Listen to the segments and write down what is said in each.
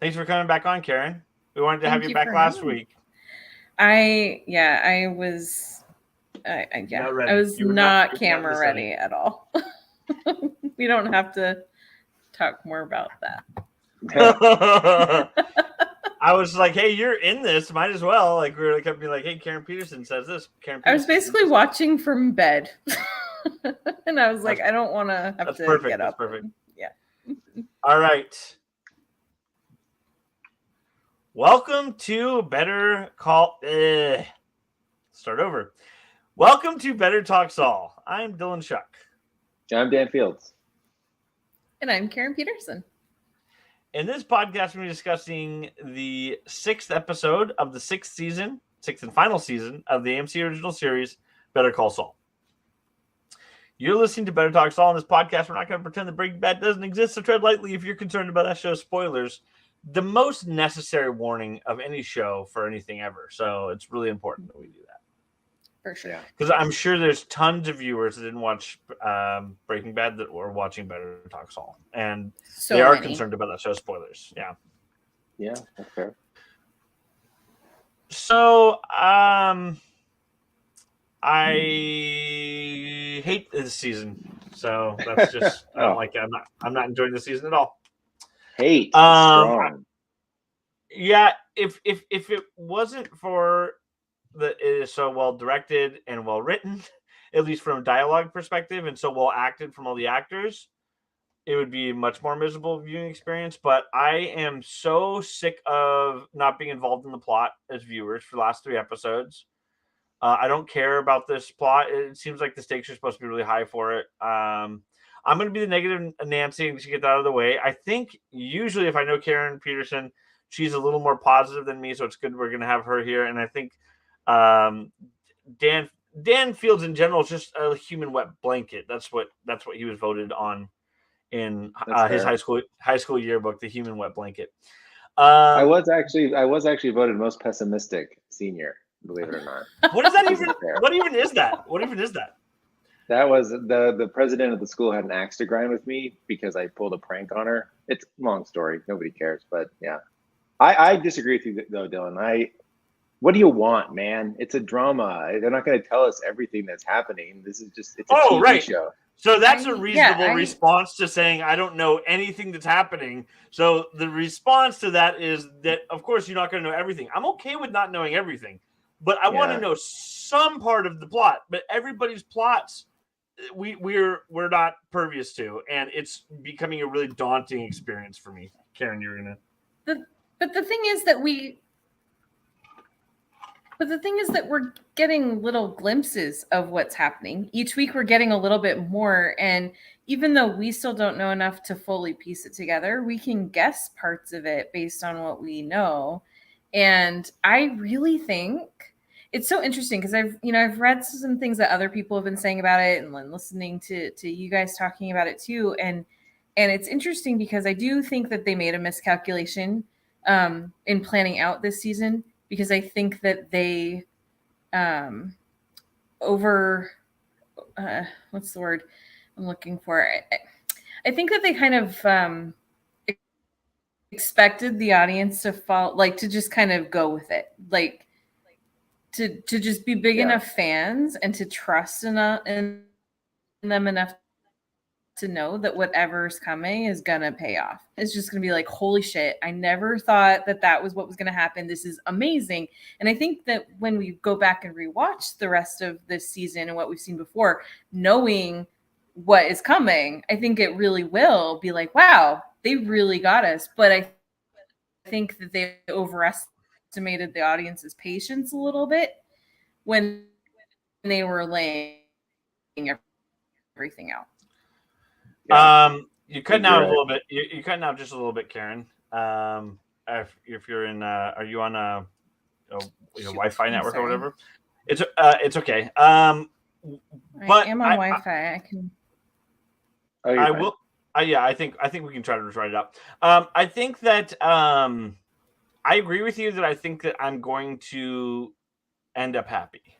Thanks for coming back on, Karen. We wanted to have Thank you you back for last having me. week. I was, Not I ready. was You were not. not You were not camera listening. ready at all. We don't have to talk more about that. I was like, "Hey, you're in this. Might as well." Like we were kept being like, "Hey, Karen Peterson says this. Karen I was Peterson says basically this." watching from bed, and I was like, That's I don't want to have that's to perfect. get That's up. perfect. Yeah. All right. Welcome to Better Call. Start over. Welcome to Better Talk Saul. I'm Dylan Schuck. I'm Dan Fields. And I'm Karen Peterson. In this podcast, we're discussing the 6th episode of the 6th season, 6th and final season of the AMC original series, Better Call Saul. You're listening to Better Talk Saul. In this podcast, we're not going to pretend that Breaking Bad doesn't exist, so tread lightly if you're concerned about that show's spoilers. The most necessary warning of any show for anything ever. So it's really important that we do that. For sure. Because I'm sure there's tons of viewers that didn't watch Breaking Bad that were watching Better Talk Saul. And So they are many. concerned about that show's spoilers. Yeah. Yeah, that's fair. So, I hate this season. So that's just I don't like it. I'm not enjoying the season at all. Hate strong. Yeah, if it wasn't for that it is so well directed and well written, at least from a dialogue perspective, and so well acted from all the actors, it would be a much more miserable viewing experience. But I am so sick of not being involved in the plot as viewers for the last 3 episodes. I don't care about this plot. It seems like the stakes are supposed to be really high for it. I'm going to be the negative Nancy and just get that out of the way. I think usually if I know Karen Peterson, she's a little more positive than me, so it's good we're going to have her here. And I think Dan Fields in general is just a human wet blanket. That's what he was voted on in his high school yearbook, the human wet blanket. I was actually voted most pessimistic senior, believe it or not. What is that even? What even is that? What even is that? That was the president of the school had an axe to grind with me because I pulled a prank on her. It's a long story. Nobody cares, but yeah. I disagree with you though, Dylan. What do you want, man? It's a drama. They're not going to tell us everything that's happening. It's a TV show. So that's a reasonable response to saying I don't know anything that's happening. So the response to that is that, of course, you're not going to know everything. I'm okay with not knowing everything, but I want to know some part of the plot. But everybody's plots, we're not pervious to, and it's becoming a really daunting experience for me. Karen, you're gonna. But the thing is that we're getting little glimpses of what's happening. Each week we're getting a little bit more. And even though we still don't know enough to fully piece it together, we can guess parts of it based on what we know. And I really think it's so interesting because I've read some things that other people have been saying about it and listening to you guys talking about it too. And it's interesting because I do think that they made a miscalculation in planning out this season, because I think that they what's the word I'm looking for? I think that they kind of expected the audience to fall, like to just kind of go with it, like to just be big enough fans and to trust in them enough to know that whatever's coming is gonna pay off. It's just gonna be like, holy shit, I never thought that was what was gonna happen. This is amazing. And I think that when we go back and rewatch the rest of this season and what we've seen before, knowing what is coming, I think it really will be like, wow, they really got us. But I think that they overestimated the audience's patience a little bit when they were laying everything out. You're cutting out a little bit. You're cutting out just a little bit, Karen. If you're in, are you on a Wi-Fi network or whatever? It's okay. But I am on Wi-Fi. I can. I will. Yeah, I think we can try to write it up. I think that I agree with you that I think that I'm going to end up happy,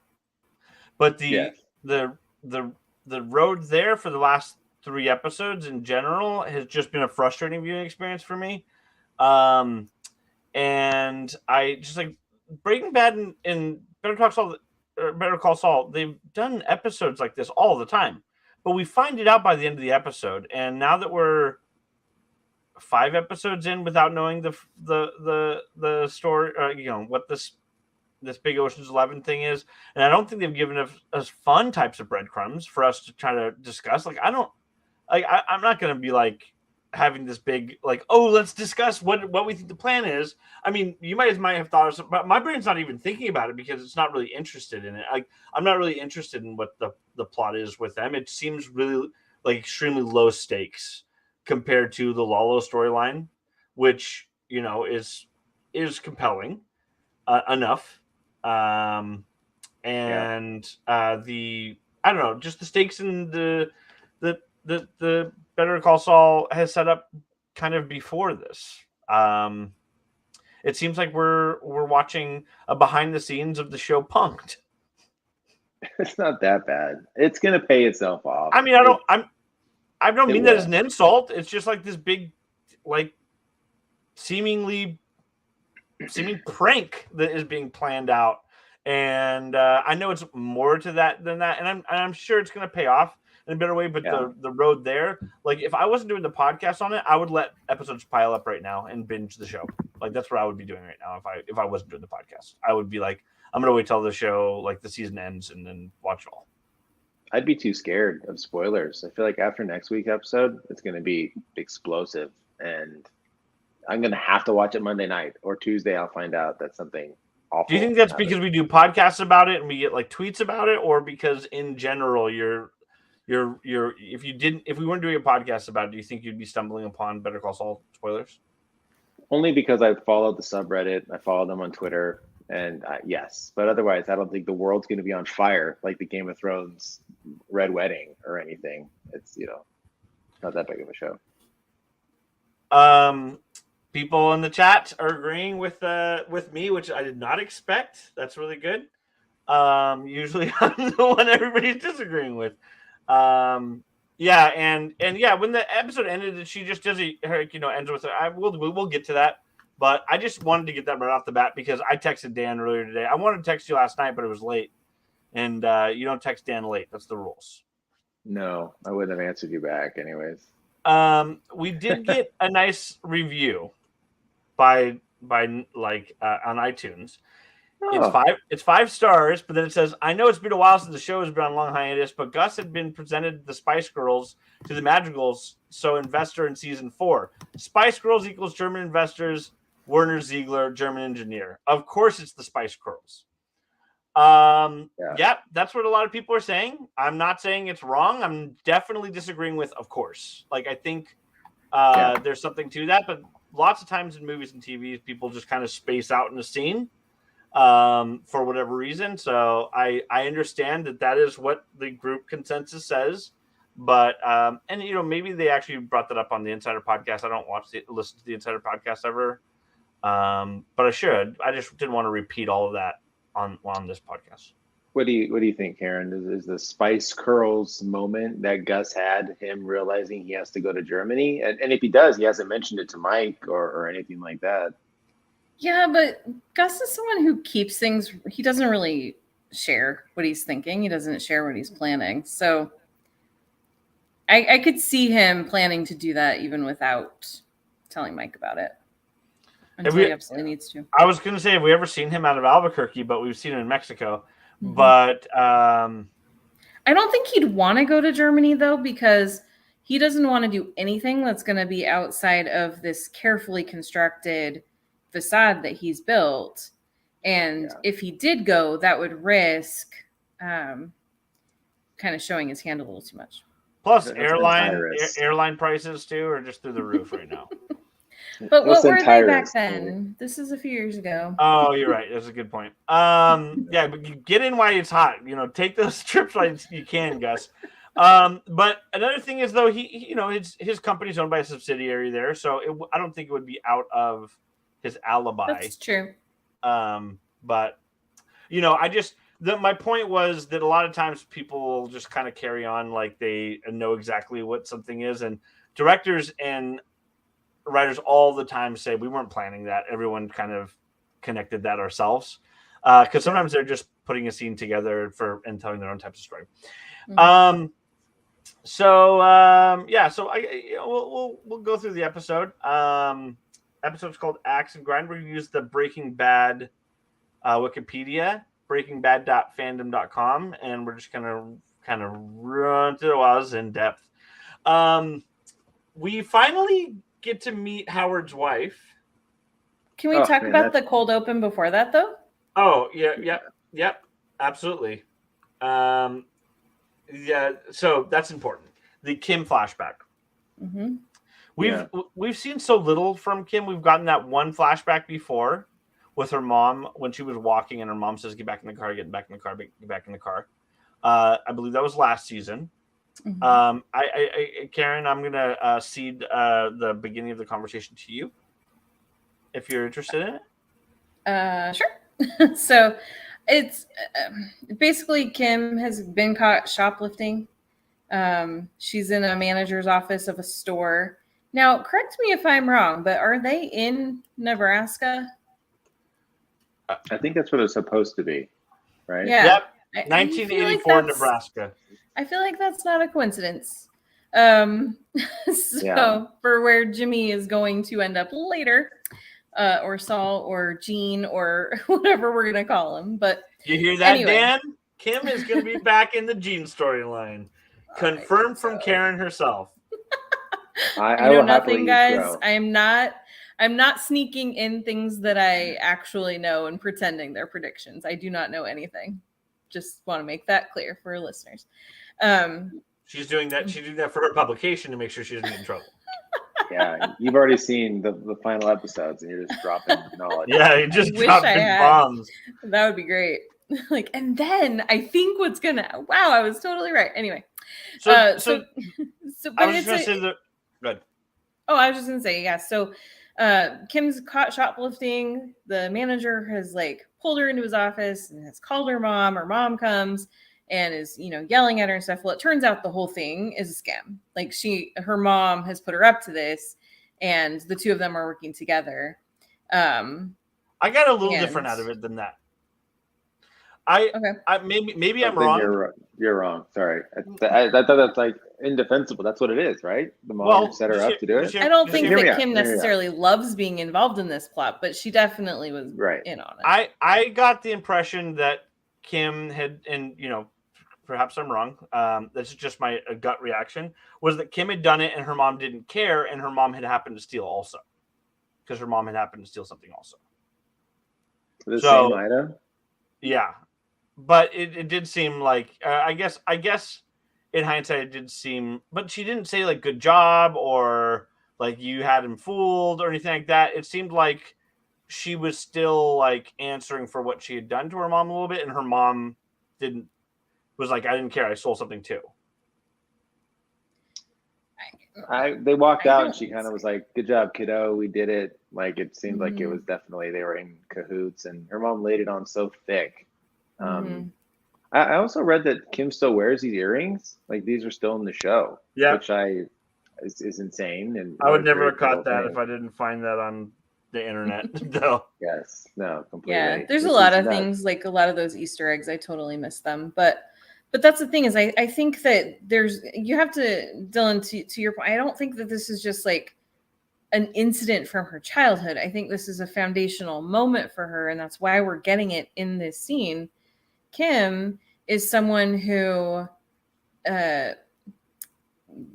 but the road there for the last 3 episodes in general has just been a frustrating viewing experience for me. And I just like Breaking Bad and Better Call Saul. They've done episodes like this all the time, but we find it out by the end of the episode. And now that we're 5 episodes in without knowing the story, what this big Ocean's 11 thing is, and I don't think they've given us fun types of breadcrumbs for us to try to discuss. Like I'm not going to be like having this big like, oh, let's discuss what we think the plan is. I mean, you might have thought of, but my brain's not even thinking about it because it's not really interested in it. I'm not really interested in what the plot is with them. It seems really like extremely low stakes compared to the Lalo storyline, which is compelling enough. And I don't know, just the stakes in the Better Call Saul has set up kind of before this. It seems like we're watching a behind the scenes of the show Punked. It's not that bad. It's gonna pay itself off. I mean, I don't mean that as an insult. It's just like this big, like seeming prank that is being planned out, and I know it's more to that than that, and I'm sure it's going to pay off in a better way. But the road there, like if I wasn't doing the podcast on it, I would let episodes pile up right now and binge the show. Like that's what I would be doing right now if I wasn't doing the podcast. I would be like, I'm going to wait till the show, like the season ends, and then watch it all. I'd be too scared of spoilers. I feel like after next week's episode, it's going to be explosive, and I'm going to have to watch it Monday night or Tuesday. I'll find out that something awful. Do you think that's because we do podcasts about it and we get like tweets about it, or because in general you're if we weren't doing a podcast about it, do you think you'd be stumbling upon Better Call Saul spoilers? Only because I followed the subreddit, I followed them on Twitter, and yes, but otherwise, I don't think the world's going to be on fire like the Game of Thrones Red Wedding or anything. It's not that big of a show. People in the chat are agreeing with me, which I did not expect. That's really good. Usually I'm the one everybody's disagreeing with. When the episode ended, she just does ends with it. We'll get to that, but I just wanted to get that right off the bat because I texted Dan earlier today. I wanted to text you last night, but it was late, and you don't text Dan late. That's the rules. No, I wouldn't have answered you back anyways. We did get a nice review by on iTunes. Oh. It's 5 stars, but then it says, I know it's been a while since the show has been on long hiatus, but Gus had been presented the Spice Girls to the Madrigals, so investor in season 4. Spice Girls equals German investors, Werner Ziegler, German engineer. Of course it's the Spice Girls. Yeah, that's what a lot of people are saying. I'm not saying it's wrong. I'm definitely disagreeing with, of course. Like, I think there's something to that, but lots of times in movies and TV, people just kind of space out in a scene for whatever reason. So I understand that is what the group consensus says, but maybe they actually brought that up on the Insider podcast. I don't listen to the Insider podcast ever, but I should. I just didn't want to repeat all of that on this podcast. What do you think, Karen? Is the Spice Girls moment that Gus had him realizing he has to go to Germany? And if he does, he hasn't mentioned it to Mike or anything like that. Yeah, but Gus is someone who keeps things. He doesn't really share what he's thinking. He doesn't share what he's planning. So I could see him planning to do that even without telling Mike about it. Until he absolutely needs to. I was going to say, have we ever seen him out of Albuquerque? But we've seen him in Mexico. Mm-hmm. But I don't think he'd want to go to Germany, though, because he doesn't want to do anything that's going to be outside of this carefully constructed facade that he's built. And if he did go, that would risk kind of showing his hand a little too much. Plus, airline prices, too, are just through the roof right now. But what were they back then? This is a few years ago. Oh, you're right. That's a good point. But you get in while it's hot. Take those trips while you can, Gus. But another thing is, though, his company's owned by a subsidiary there, so I don't think it would be out of his alibi. That's true. But my point was that a lot of times people just kind of carry on like they know exactly what something is, and directors and writers all the time say we weren't planning that. Everyone kind of connected that ourselves. Because sometimes they're just putting a scene together and telling their own types of story. Mm-hmm. So we'll go through the episode. Episode's called Axe and Grind. We use the Breaking Bad Wikipedia, breakingbad.fandom.com, and we're just gonna kind of run through it while I was in depth. We finally get to meet Howard's wife. Can we talk about the cold open before that, though? Oh, yep, absolutely. So that's important. The Kim flashback. Mm-hmm. We've seen so little from Kim. We've gotten that one flashback before with her mom when she was walking, and her mom says, "Get back in the car, get back in the car, get back in the car." I believe that was last season. Mm-hmm. Karen, I'm gonna cede the beginning of the conversation to you, if you're interested in it. Sure. So it's basically Kim has been caught shoplifting. She's in a manager's office of a store. Now, correct me if I'm wrong, but are they in Nebraska? I think that's what it's supposed to be, right? Yeah. Yep. 1984 Nebraska. I feel like that's not a coincidence. For where Jimmy is going to end up later. Or Saul, or Gene, or whatever we're gonna call him. But you hear that, anyway. Dan? Kim is gonna be back in the Gene storyline, confirmed from Karen herself. I know nothing, guys. I'm not sneaking in things that I actually know and pretending they're predictions. I do not know anything. Just want to make that clear for listeners. She's doing that. She's doing that for her publication to make sure she doesn't get in trouble. Yeah, you've already seen the final episodes, and you're just dropping knowledge. Yeah, you're just dropping bombs. That would be great. And then I think what's gonna. Wow, I was totally right. Anyway, so I was just gonna say that. Good. Oh, I was just gonna say, yeah. So, Kim's caught shoplifting. The manager has pulled her into his office and has called her mom. Her mom comes and is, yelling at her and stuff. Well, it turns out the whole thing is a scam. Her mom has put her up to this, and the two of them are working together. I got a little different out of it than that. Maybe I'm wrong. You're wrong. Sorry. I thought that's indefensible. That's what it is, right? The mom set her up to do it. I don't think that Kim necessarily loves being involved in this plot, but she definitely was in on it. I got the impression that Kim had, and perhaps I'm wrong. This is just my gut reaction. Was that Kim had done it and her mom didn't care, and her mom had happened to steal also, because her mom had happened to steal something also. The same item. Yeah, but it did seem like I guess in hindsight it did seem, but she didn't say good job or you had him fooled or anything like that. It seemed like she was still answering for what she had done to her mom a little bit, and her mom was I didn't care. I stole something too. They walked out and she kind of was like, "Good job, kiddo. We did it." It seemed like it was definitely they were in cahoots, and her mom laid it on so thick. I also read that Kim still wears these earrings. These are still in the show. Yeah, which is insane. And I would never have caught that if I didn't find that on the internet. No. Yes. No. Completely. Yeah. There's a lot of things, a lot of those Easter eggs. I totally miss them, but that's the thing is I think that you have to, Dylan, to your point, I don't think that this is just an incident from her childhood. I think this is a foundational moment for her, and that's why we're getting it in this scene. Kim is someone who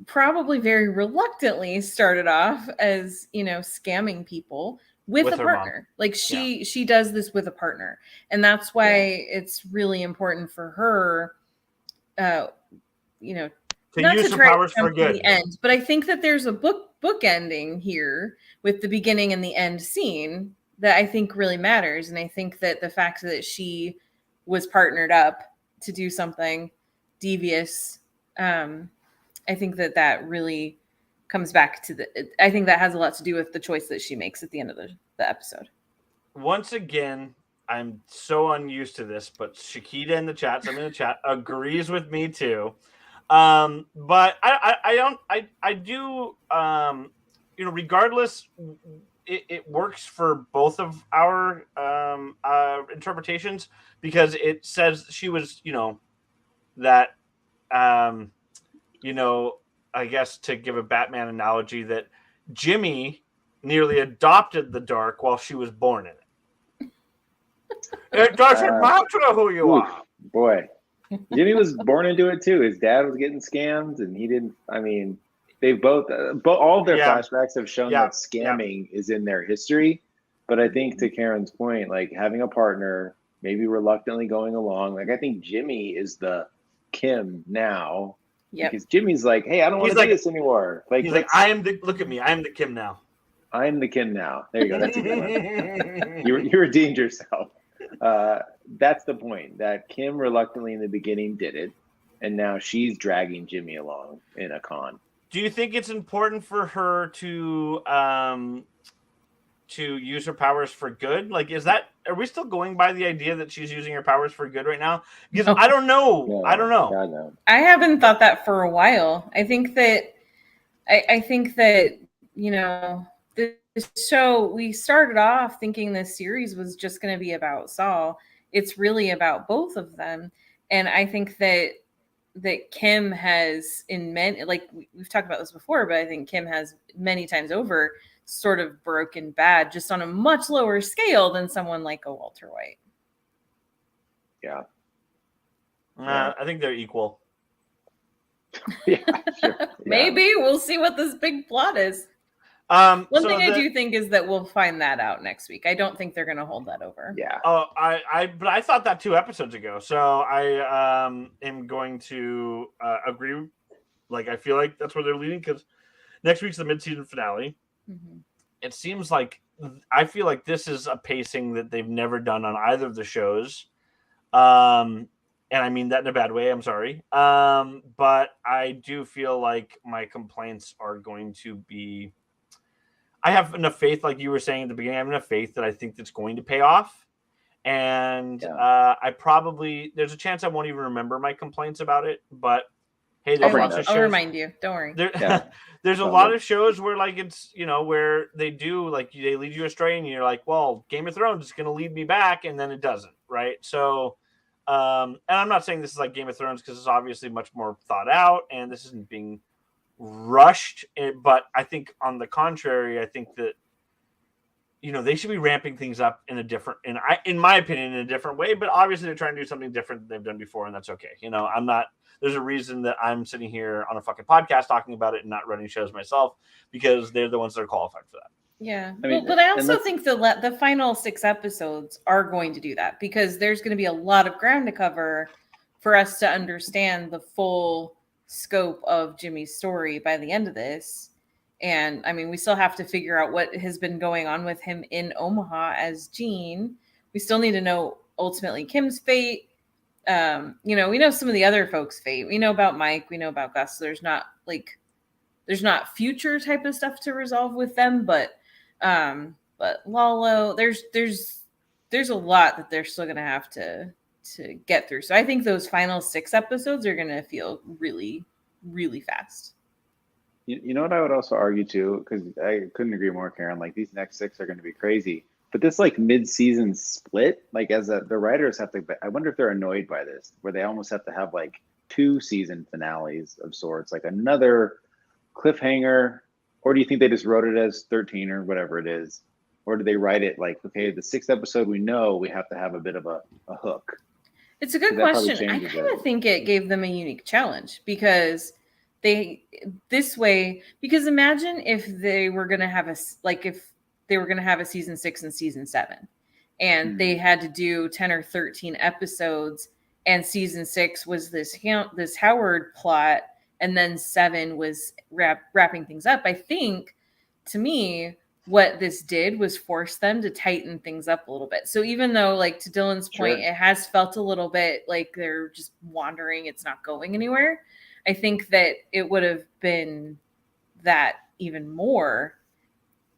probably very reluctantly started off as, scamming people with a partner. She does this with a partner. And that's why it's really important for her, to use her powers for good. The end. But I think that there's a book ending here with the beginning and the end scene that I think really matters. And I think that the fact that she was partnered up to do something devious, I think that really comes back to I think that has a lot to do with the choice that she makes at the end of the episode. Once again, I'm so unused to this, but Shakita in the chat, someone in the chat, agrees with me too. But I regardless, it works for both of our interpretations because it says she was, that, I guess to give a Batman analogy, that Jimmy nearly adopted the dark while she was born in it. It doesn't matter who you are. Boy, Jimmy was born into it too. His dad was getting scammed, and he didn't. I mean, they both all of their flashbacks have shown that scamming is in their history. But I think to Karen's point, like having a partner, maybe reluctantly going along. Like I think Jimmy is the Kim now. Yeah. Because Jimmy's like, hey, I don't want to do this anymore. Like he's like, look at me, I am the Kim now. I'm the Kim now. There you go. That's a good one. You redeemed yourself. That's the point. That Kim reluctantly in the beginning did it, and now she's dragging Jimmy along in a con. Do you think it's important for her to use her powers for good? Like, are we still going by the idea that she's using her powers for good right now? Because I don't know. No, I don't know. God, no. I haven't thought that for a while. I think that this show, we started off thinking this series was just going to be about Saul. It's really about both of them. And I think that Kim has, in many, like we've talked about this before, but I think Kim has many times over sort of broken bad, just on a much lower scale than someone like a Walter White. Yeah. I think they're equal. Yeah, sure. Yeah. Maybe we'll see what this big plot is. One thing I do think is that we'll find that out next week. I don't think they're going to hold that over. Yeah. Oh, but I thought that 2 episodes ago. So I am going to agree. Like, I feel like that's where they're leading because next week's the mid-season finale. Mm-hmm. It seems like I feel like this is a pacing that they've never done on either of the shows. And I mean that in a bad way. I'm sorry. But I do feel like my complaints are going to be. I have enough faith, like you were saying at the beginning. I have enough faith that I think that's going to pay off. And there's a chance I won't even remember my complaints about it. But hey, there's lots of shows. I'll remind you. Don't worry. There's a lot of shows where like it's, where they do like they lead you astray and you're like, well, Game of Thrones is going to lead me back. And then it doesn't. Right. So, and I'm not saying this is like Game of Thrones because it's obviously much more thought out and this isn't being rushed, but I think on the contrary, I think that they should be ramping things up in my opinion, in a different way. But obviously, they're trying to do something different than they've done before, and that's okay. I'm not. There's a reason that I'm sitting here on a fucking podcast talking about it and not running shows myself because they're the ones that are qualified for that. Yeah, but I also think the final 6 episodes are going to do that because there's going to be a lot of ground to cover for us to understand the full scope of Jimmy's story by the end of this. And I mean, we still have to figure out what has been going on with him in Omaha as Gene. We still need to know ultimately Kim's fate. We know some of the other folks' fate. We know about Mike, we know about Gus. So there's not future type of stuff to resolve with them, but Lalo, there's a lot that they're still gonna have to get through. So I think those final 6 episodes are going to feel really, really fast. You know what I would also argue too, because I couldn't agree more, Karen. Like these next 6 are going to be crazy, but this like mid-season split, like the writers have to. I wonder if they're annoyed by this, where they almost have to have like 2 season finales of sorts, like another cliffhanger, or do you think they just wrote it as 13 or whatever it is, or do they write it like, okay, the 6th episode we know we have to have a bit of a hook. It's a good question. I kind of think it gave them a unique challenge because imagine if they were going to have a season 6 and season 7 and they had to do 10 or 13 episodes and season 6 was this Howard plot and then 7 was wrapping things up. I think to me, what this did was force them to tighten things up a little bit. So even though, like to Dylan's point, it has felt a little bit like they're just wandering, it's not going anywhere. I think that it would have been that even more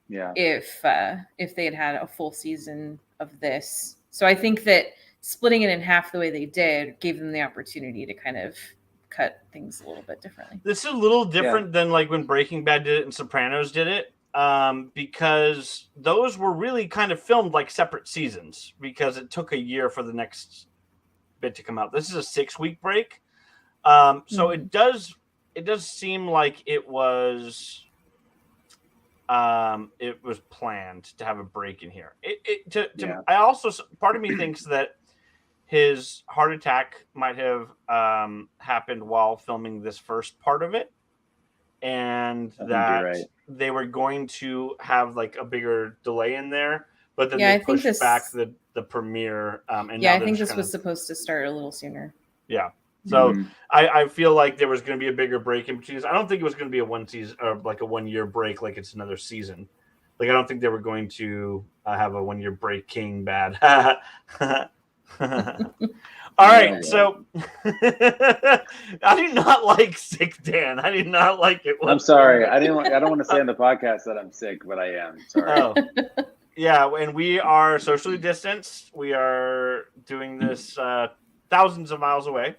if they had a full season of this. So I think that splitting it in half the way they did gave them the opportunity to kind of cut things a little bit differently. This is a little different than like when Breaking Bad did it and Sopranos did it. because those were really kind of filmed like separate seasons because it took a year for the next bit to come out. This is a 6-week break. So it does seem like it was planned to have a break in here. I also, part of me thinks that his heart attack might have happened while filming this first part of it, and that they were going to have like a bigger delay in there, but then they pushed back the premiere. And I think this was supposed to start a little sooner. Yeah. So I feel like there was going to be a bigger break in between. I don't think it was going to be a 1 season or like a 1 year break, like it's another season. Like I don't think they were going to have a 1 year break. King bad. All right, so I do not like sick Dan. I did not like it. I'm sorry. I don't want to say on the podcast that I'm sick, but I am. Sorry. Oh. Yeah, and we are socially distanced. We are doing this thousands of miles away.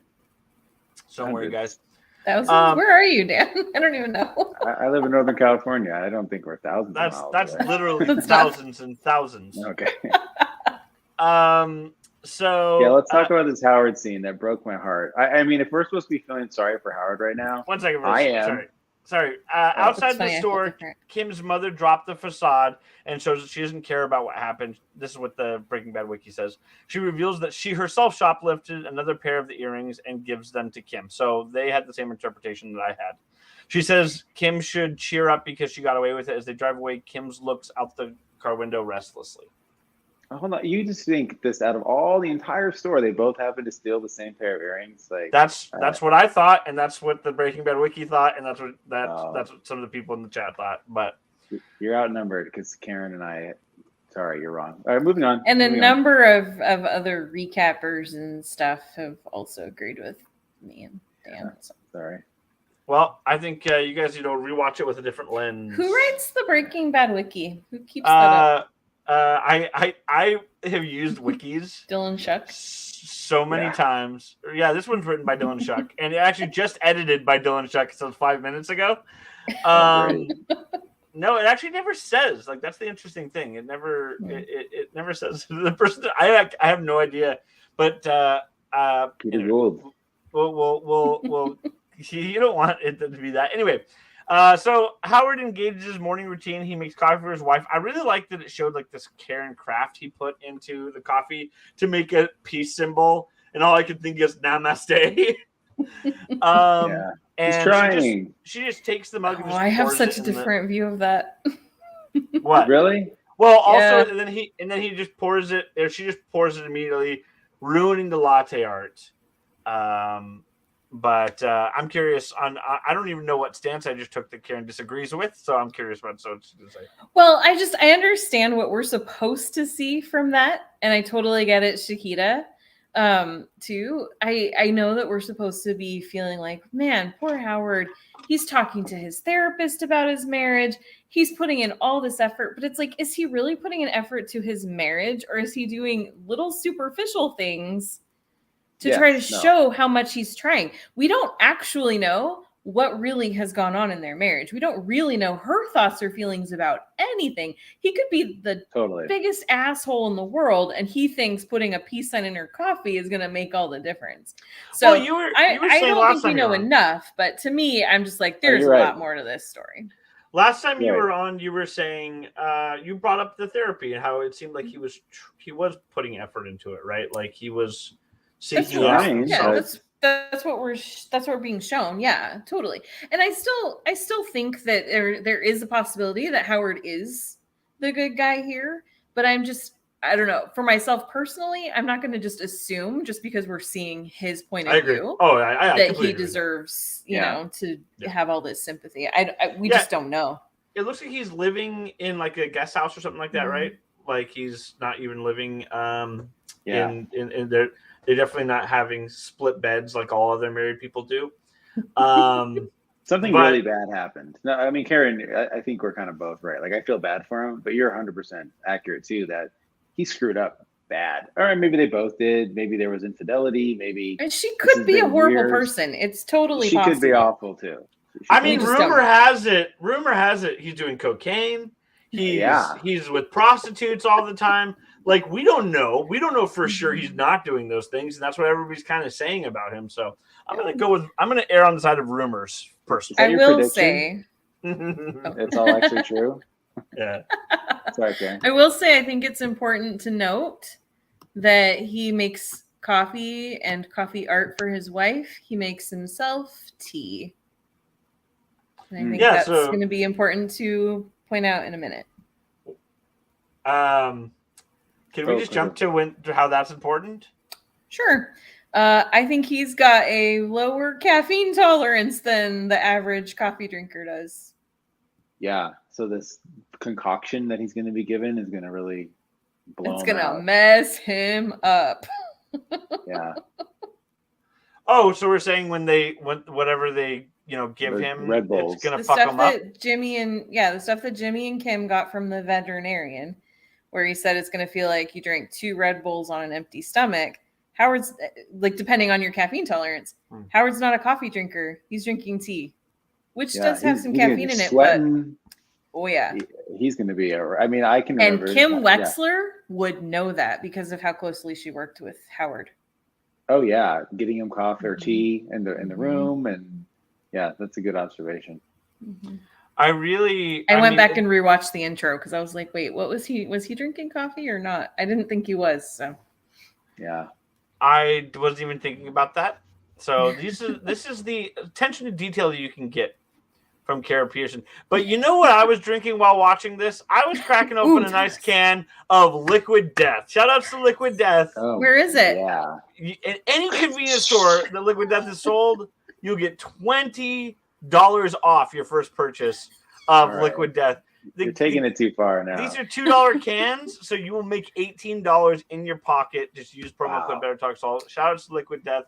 So don't worry, guys. Where are you, Dan? I don't even know. I live in Northern California. I don't think we're thousands of miles That's away. Literally thousands and thousands. Okay. So yeah, let's talk about this Howard scene that broke my heart. I mean, if we're supposed to be feeling sorry for Howard right now, 1 second. I am. Sorry. Outside the store, Kim's mother dropped the facade and shows that she doesn't care about what happened. This is what the Breaking Bad wiki says. She reveals that she herself shoplifted another pair of the earrings and gives them to Kim. So they had the same interpretation that I had. She says Kim should cheer up because she got away with it. As they drive away, Kim looks out the car window restlessly. Hold on, you just think this out of all the entire store, they both happen to steal the same pair of earrings? Like that's what I thought, and that's what the Breaking Bad wiki thought, and that's what some of the people in the chat thought. But you're outnumbered because Karen and I. Sorry, you're wrong. All right, moving on. And a number of other recappers and stuff have also agreed with me and Dan. So. Sorry. Well, I think you guys rewatch it with a different lens. Who writes the Breaking Bad wiki? Who keeps that up? I have used wikis. Dylan Schuck. So many times. Yeah, this one's written by Dylan Schuck, and it actually just edited by Dylan Schuck. So 5 minutes ago. No, it actually never says. Like that's the interesting thing. It never. It never says the person. I have no idea, but we'll you don't want it to be that anyway. So Howard engages his morning routine. He makes coffee for his wife. I really like that it showed like this care and craft he put into the coffee to make a peace symbol. And all I could think is namaste. And he's trying. She just takes the mug. And just I have such a different view of that. What? Really? Well, also, and then he just pours it, or she just pours it immediately, ruining the latte art. But I'm curious on. I don't even know what stance I just took that Karen disagrees with, so I'm curious about what she's gonna say. Well, I understand what we're supposed to see from that, and I totally get it, Shakita. Too. I know that we're supposed to be feeling like, man, poor Howard. He's talking to his therapist about his marriage. He's putting in all this effort, but it's like, is he really putting an effort to his marriage, or is he doing little superficial things to try to show how much he's trying? We don't actually know what really has gone on in their marriage. We don't really know her thoughts or feelings about anything. He could be the biggest asshole in the world, and he thinks putting a peace sign in her coffee is going to make all the difference. So you were I don't think we know enough, but to me, I'm just like, there's a lot more to this story. Last time you were on, you were saying you brought up the therapy and how it seemed like he was putting effort into it, right? Like he was seeking out. Yeah, that's what we're being shown. Yeah, totally. And I still think that there is a possibility that Howard is the good guy here, but I don't know. For myself personally, I'm not going to just assume just because we're seeing his point of view that he deserves, you know, to have all this sympathy. We just don't know. It looks like he's living in like a guest house or something like that, right? Like he's not even living in their. They're definitely not having split beds like all other married people do. Something really bad happened. No, I mean, Karen, I think we're kind of both right. Like, I feel bad for him, but you're 100% accurate too that he screwed up bad. Or maybe they both did. Maybe there was infidelity. Maybe. And she could be a horrible person. It's totally possible. She could be awful too. I mean, rumor has it he's doing cocaine. He's with prostitutes all the time. Like, we don't know for sure he's not doing those things, and that's what everybody's kind of saying about him. So I'm gonna err on the side of rumors personally. I will say it's all actually true. Yeah. Sorry, Karen. I will say I think it's important to note that he makes coffee and coffee art for his wife. He makes himself tea. And I think that's going to be important to point out in a minute. Can we just jump to how that's important? Sure. I think he's got a lower caffeine tolerance than the average coffee drinker does. Yeah. So this concoction that he's going to be given is going to really blow him out. It's going to mess him up. Yeah. Oh, so we're saying whatever they give him, Red Bulls, it's going to fuck him up? The stuff that Jimmy and Kim got from the veterinarian, where he said it's going to feel like you drank 2 Red Bulls on an empty stomach. Howard's, like, depending on your caffeine tolerance, Howard's not a coffee drinker. He's drinking tea, which does have some caffeine in it. Sweating. But, oh, yeah. He's going to be I can remember. And Kim Wetzler would know that because of how closely she worked with Howard. Oh, yeah. Getting him coffee or tea in the room. And, yeah, that's a good observation. Mm-hmm. I went back and rewatched the intro because I was like, wait, what was he drinking coffee or not? I didn't think he was. So, yeah. I wasn't even thinking about that. So this is the attention to detail that you can get from Kara Pearson. But you know what I was drinking while watching this? I was cracking open a nice can of Liquid Death. Shout outs to Liquid Death. Oh, where is it? Yeah. In any convenience store that Liquid Death is sold, you'll get $20 off your first purchase of Liquid Death. You're taking it too far now. These are $2 cans, so you will make $18 in your pocket. Just use promo code BetterTalkSaul. Shout out to Liquid Death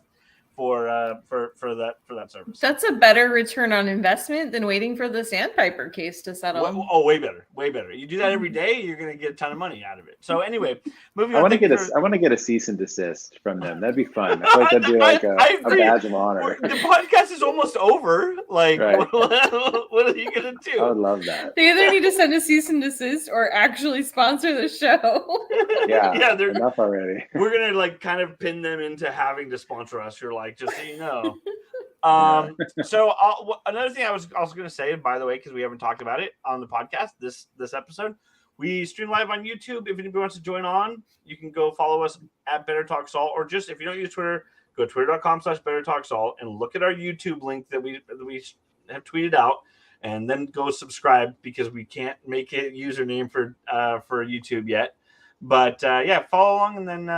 for that service. That's a better return on investment than waiting for the Sandpiper case to settle. Way better. You do that every day, you're going to get a ton of money out of it. So anyway, moving on. I want to get a cease and desist from them. That'd be fun. I feel like that'd be like a badge of honor. The podcast is almost over. Like, what are you going to do? I would love that. They either need to send a cease and desist or actually sponsor the show. Yeah, enough already. We're going to kind of pin them into having to sponsor us. You're like, just so you know. So another thing I was also going to say, by the way, because we haven't talked about it on the podcast this episode, we stream live on YouTube. If anybody wants to join on, you can go follow us at BetterTalkSaul, or just if you don't use Twitter, go to twitter.com/BetterTalkSaul and look at our YouTube link that we have tweeted out, and then go subscribe because we can't make a username for YouTube yet. But follow along, and then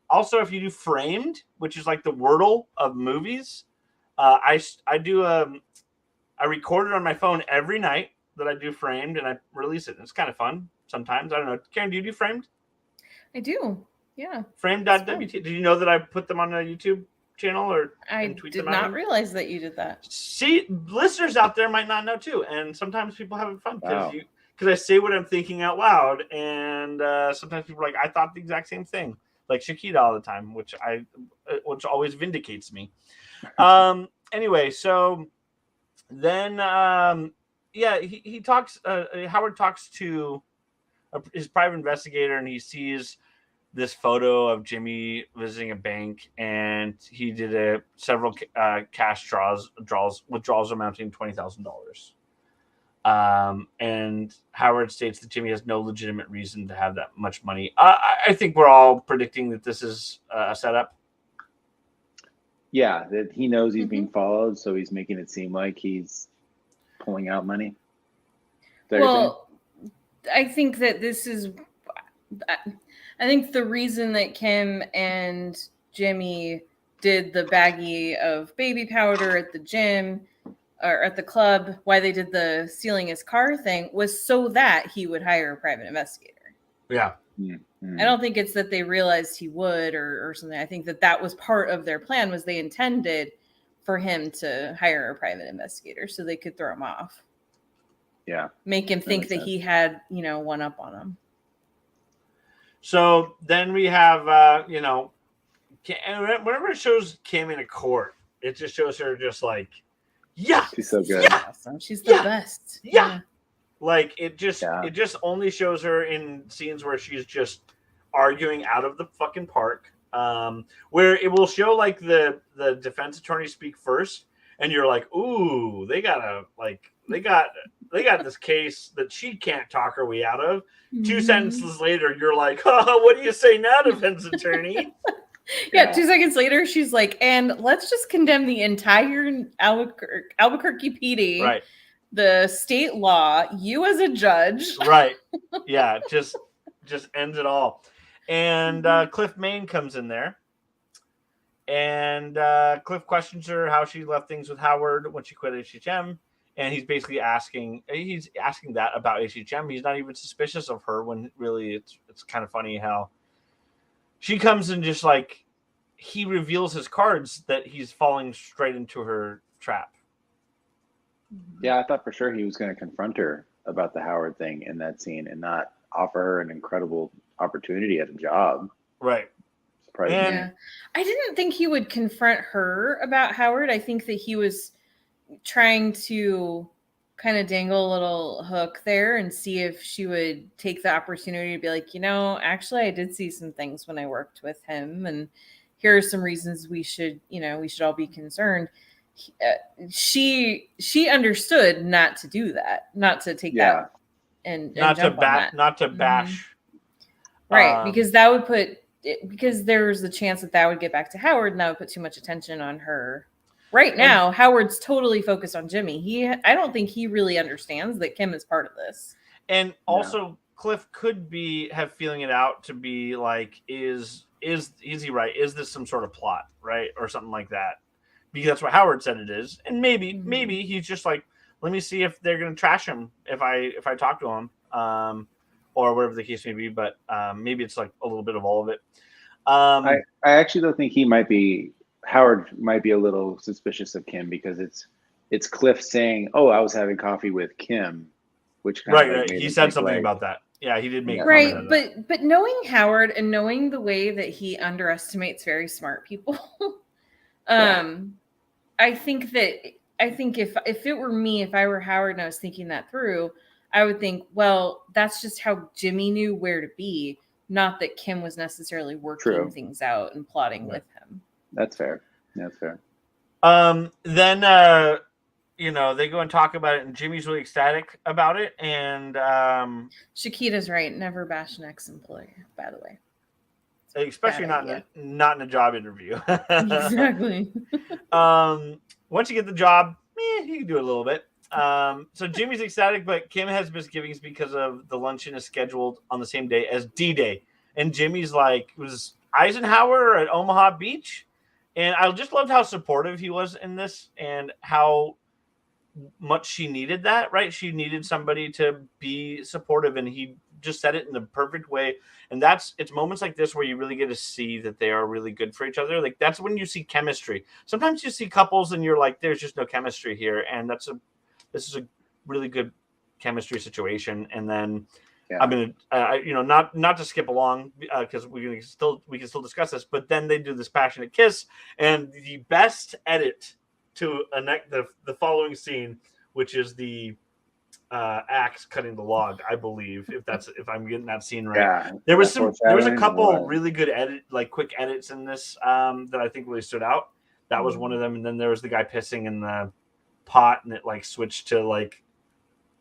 also if you do Framed, which is like the Wordle of movies, I record it on my phone every night that I do Framed, and I release it. It's kind of fun sometimes. I don't know. Karen, do you do Framed? I do. Yeah. Framed.wt. Did you know that I put them on a YouTube channel I did not realize that you did that. See, listeners out there might not know too, and sometimes people have fun because I say what I'm thinking out loud, and sometimes people are like, I thought the exact same thing, like Shakita all the time, which always vindicates me. Anyway, so then he talks. Howard talks to his private investigator, and he sees this photo of Jimmy visiting a bank, and he did several cash withdrawals amounting to $20,000. And Howard states that Jimmy has no legitimate reason to have that much money. I think we're all predicting that this is a setup. Yeah, that he knows he's being followed, so he's making it seem like he's pulling out money. Well, I think that this is... I think the reason that Kim and Jimmy did the baggie of baby powder at the gym or at the club, why they did the stealing his car thing, was so that he would hire a private investigator. Yeah. I don't think it's that they realized he would or something. I think that was part of their plan, was they intended for him to hire a private investigator so they could throw him off. Yeah. Make him think that he had, one up on him. So then we have, whenever it shows Kim in a court, it just shows her just like Yeah, She's so good. Yeah. Awesome. She's the best. Yeah. Like it just Yeah. only shows her in scenes where she's just arguing out of the fucking park. Where it will show like the defense attorney speak first, and you're like, ooh, they got this case that she can't talk her way out of. 2 sentences later, you're like, oh, what do you say now, defense attorney? Yeah, 2 seconds later, she's like, and let's just condemn the entire Albuquerque PD, Right. the state law, you as a judge. Right. Yeah, just ends it all. And Cliff Main comes in there. And Cliff questions her how she left things with Howard when she quit HHM. And he's basically asking that about HHM. He's not even suspicious of her when really it's kind of funny how she comes and just like he reveals his cards that he's falling straight into her trap. Yeah, I thought for sure he was going to confront her about the Howard thing in that scene and not offer her an incredible opportunity at a job. Right. Yeah. I didn't think he would confront her about Howard. I think that he was trying to kind of dangle a little hook there and see if she would take the opportunity to be like, actually I did see some things when I worked with him, and here are some reasons we should all be concerned. She understood not to do that, not to take that and not jump to bash, not to bash. Right, because that would because there's the chance that would get back to Howard, and that would put too much attention on her. Right now, Howard's totally focused on Jimmy. I don't think he really understands that Kim is part of this. And also, Cliff could have feeling it out to be like, is he right? Is this some sort of plot, right, or something like that? Because that's what Howard said it is, and maybe he's just like, let me see if they're gonna trash him if I talk to him, or whatever the case may be. But maybe it's like a little bit of all of it. I actually don't think Howard might be a little suspicious of Kim because it's Cliff saying, "Oh, I was having coffee with Kim," which right. He said something about that. Yeah, he did make right, but knowing Howard and knowing the way that he underestimates very smart people, I think if it were me, if I were Howard and I was thinking that through, I would think, well, that's just how Jimmy knew where to be, not that Kim was necessarily working things out and plotting with him. That's fair. Then they go and talk about it, and Jimmy's really ecstatic about it. And Shakita's right. Never bash an ex-employer, by the way. Especially not in a job interview. Exactly. Once you get the job, you can do it a little bit. So Jimmy's ecstatic, but Kim has misgivings because of the luncheon is scheduled on the same day as D-Day. And Jimmy's like, was Eisenhower at Omaha Beach? And I just loved how supportive he was in this and how much she needed that, right? She needed somebody to be supportive, and he just said it in the perfect way. And it's moments like this where you really get to see that they are really good for each other. Like that's when you see chemistry. Sometimes you see couples and you're like, there's just no chemistry here. And this is a really good chemistry situation. And then I'm gonna, not to skip along because we can still discuss this. But then they do this passionate kiss, and the best edit to the following scene, which is the axe cutting the log, I believe, if I'm getting that scene right. Yeah, there was a couple really good quick edits in this that I think really stood out. That was one of them, and then there was the guy pissing in the pot, and it switched to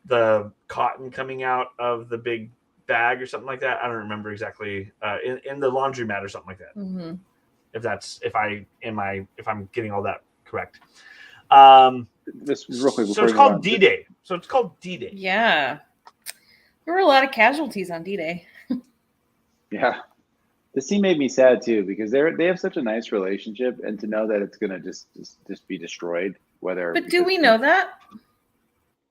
the cotton coming out of the big bag or something like that. I don't remember exactly in the laundromat or something like that. Mm-hmm. If I'm getting all that correct. Just real quick. So it's called D-Day. Yeah. There were a lot of casualties on D-Day. Yeah. The scene made me sad too, because they have such a nice relationship, and to know that it's gonna just be destroyed, But do we know that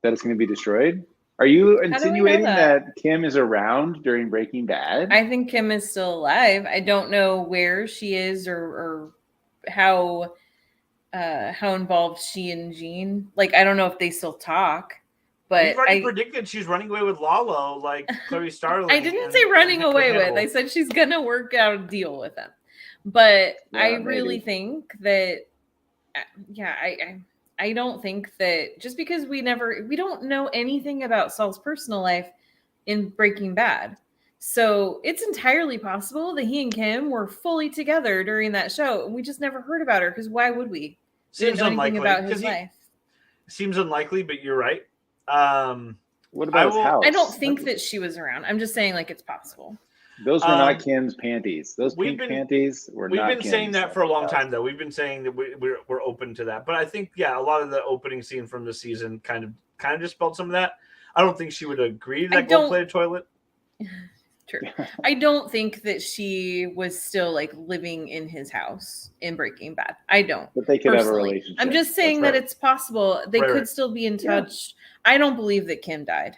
it's gonna be destroyed? Are you insinuating that Kim is around during Breaking Bad? I think Kim is still alive. I don't know where she is or how involved she and Gene. I don't know if they still talk. But we've already predicted she's running away with Lalo, like Clary Starling. I didn't say running away with. I said she's gonna work out a deal with him. But I really think that, I don't think that just because we don't know anything about Saul's personal life in Breaking Bad. So it's entirely possible that he and Kim were fully together during that show, and we just never heard about her, because why would we? We didn't know anything about his life. Seems unlikely, but you're right. What about his house? I don't think that she was around. I'm just saying, like, it's possible. Those were not Kim's panties. Those pink panties were not Kim's. We've been saying that for a long time, though. We've been saying that we're open to that. But I think, a lot of the opening scene from the season kind of dispelled some of that. I don't think she would agree to that gold-plated toilet. True. I don't think that she was still, like, living in his house in Breaking Bad. I don't. But they could have a relationship. I'm just saying that it's possible. They could still be in touch. I don't believe that Kim died,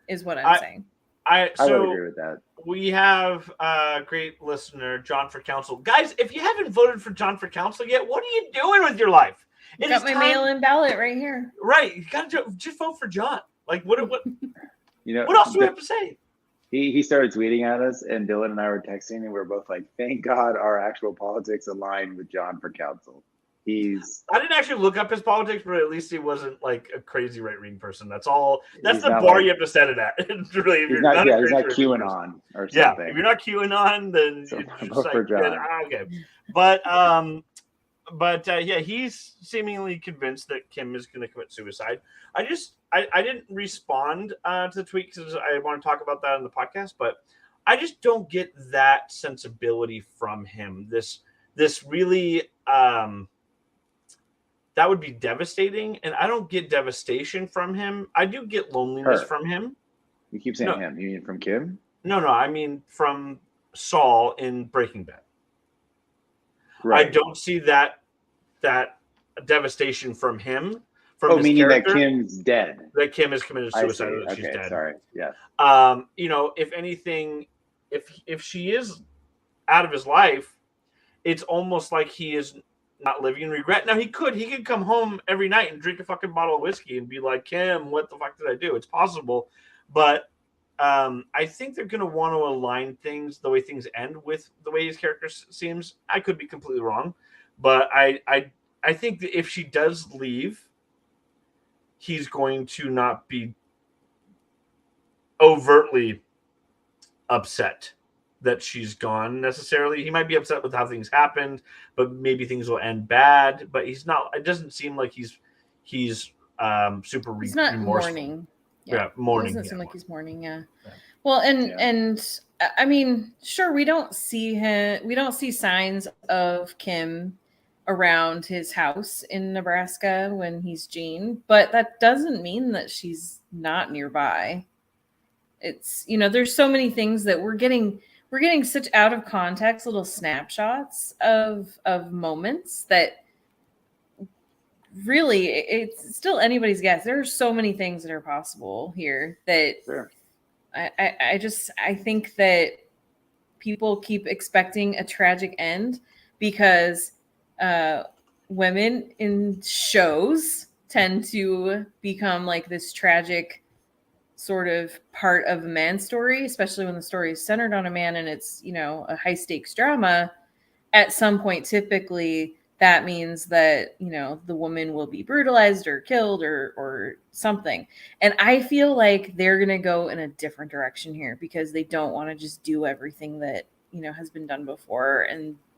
is what I'm saying. I would agree with that. We have a great listener, John for Council. Guys, if you haven't voted for John for Council yet, what are you doing with your life? I got my mail-in ballot right here. Right. You got to just vote for John. Like, what what else do we have to say? He started tweeting at us, and Dylan and I were texting, and we were both like, thank God our actual politics align with John for Council. I didn't actually look up his politics, but at least he wasn't like a crazy right-wing person. That's all. That's the bar you have to set it at. Really, he's not QAnon or something. Yeah, if you're not QAnon, then so you're just like, okay. But he's seemingly convinced that Kim is going to commit suicide. I didn't respond to the tweet because I want to talk about that in the podcast, but I just don't get that sensibility from him. This really that would be devastating, and I don't get devastation from him. I do get loneliness from him. You keep saying him. You mean from Kim? No, I mean from Saul in Breaking Bad. Right. I don't see that devastation from him. Meaning that Kim's dead. That Kim has committed suicide. Or that she's dead. Sorry. Yeah. If anything, if she is out of his life, it's almost like he is not living in regret. Now he could come home every night and drink a fucking bottle of whiskey and be like, Kim, what the fuck did I do? It's possible, but I think they're going to want to align things the way things end with the way his character seems. I could be completely wrong, but I think that if she does leave, he's going to not be overtly upset that she's gone necessarily. He might be upset with how things happened, but maybe things will end bad. But he's not. It doesn't seem like he's super. He's not remorseful. Mourning. Mourning. It doesn't seem like he's mourning. Yeah. Well, and I mean, sure, we don't see him. We don't see signs of Kim around his house in Nebraska when he's Gene, but that doesn't mean that she's not nearby. It's, there's so many things that we're getting such out of context little snapshots of moments that really it's still anybody's guess. There are so many things that are possible here that sure. I think that people keep expecting a tragic end because women in shows tend to become like this tragic sort of part of a man's story, especially when the story is centered on a man and it's, a high stakes drama. At some point, typically that means that, the woman will be brutalized or killed or something. And I feel like they're going to go in a different direction here because they don't want to just do everything that, has been done before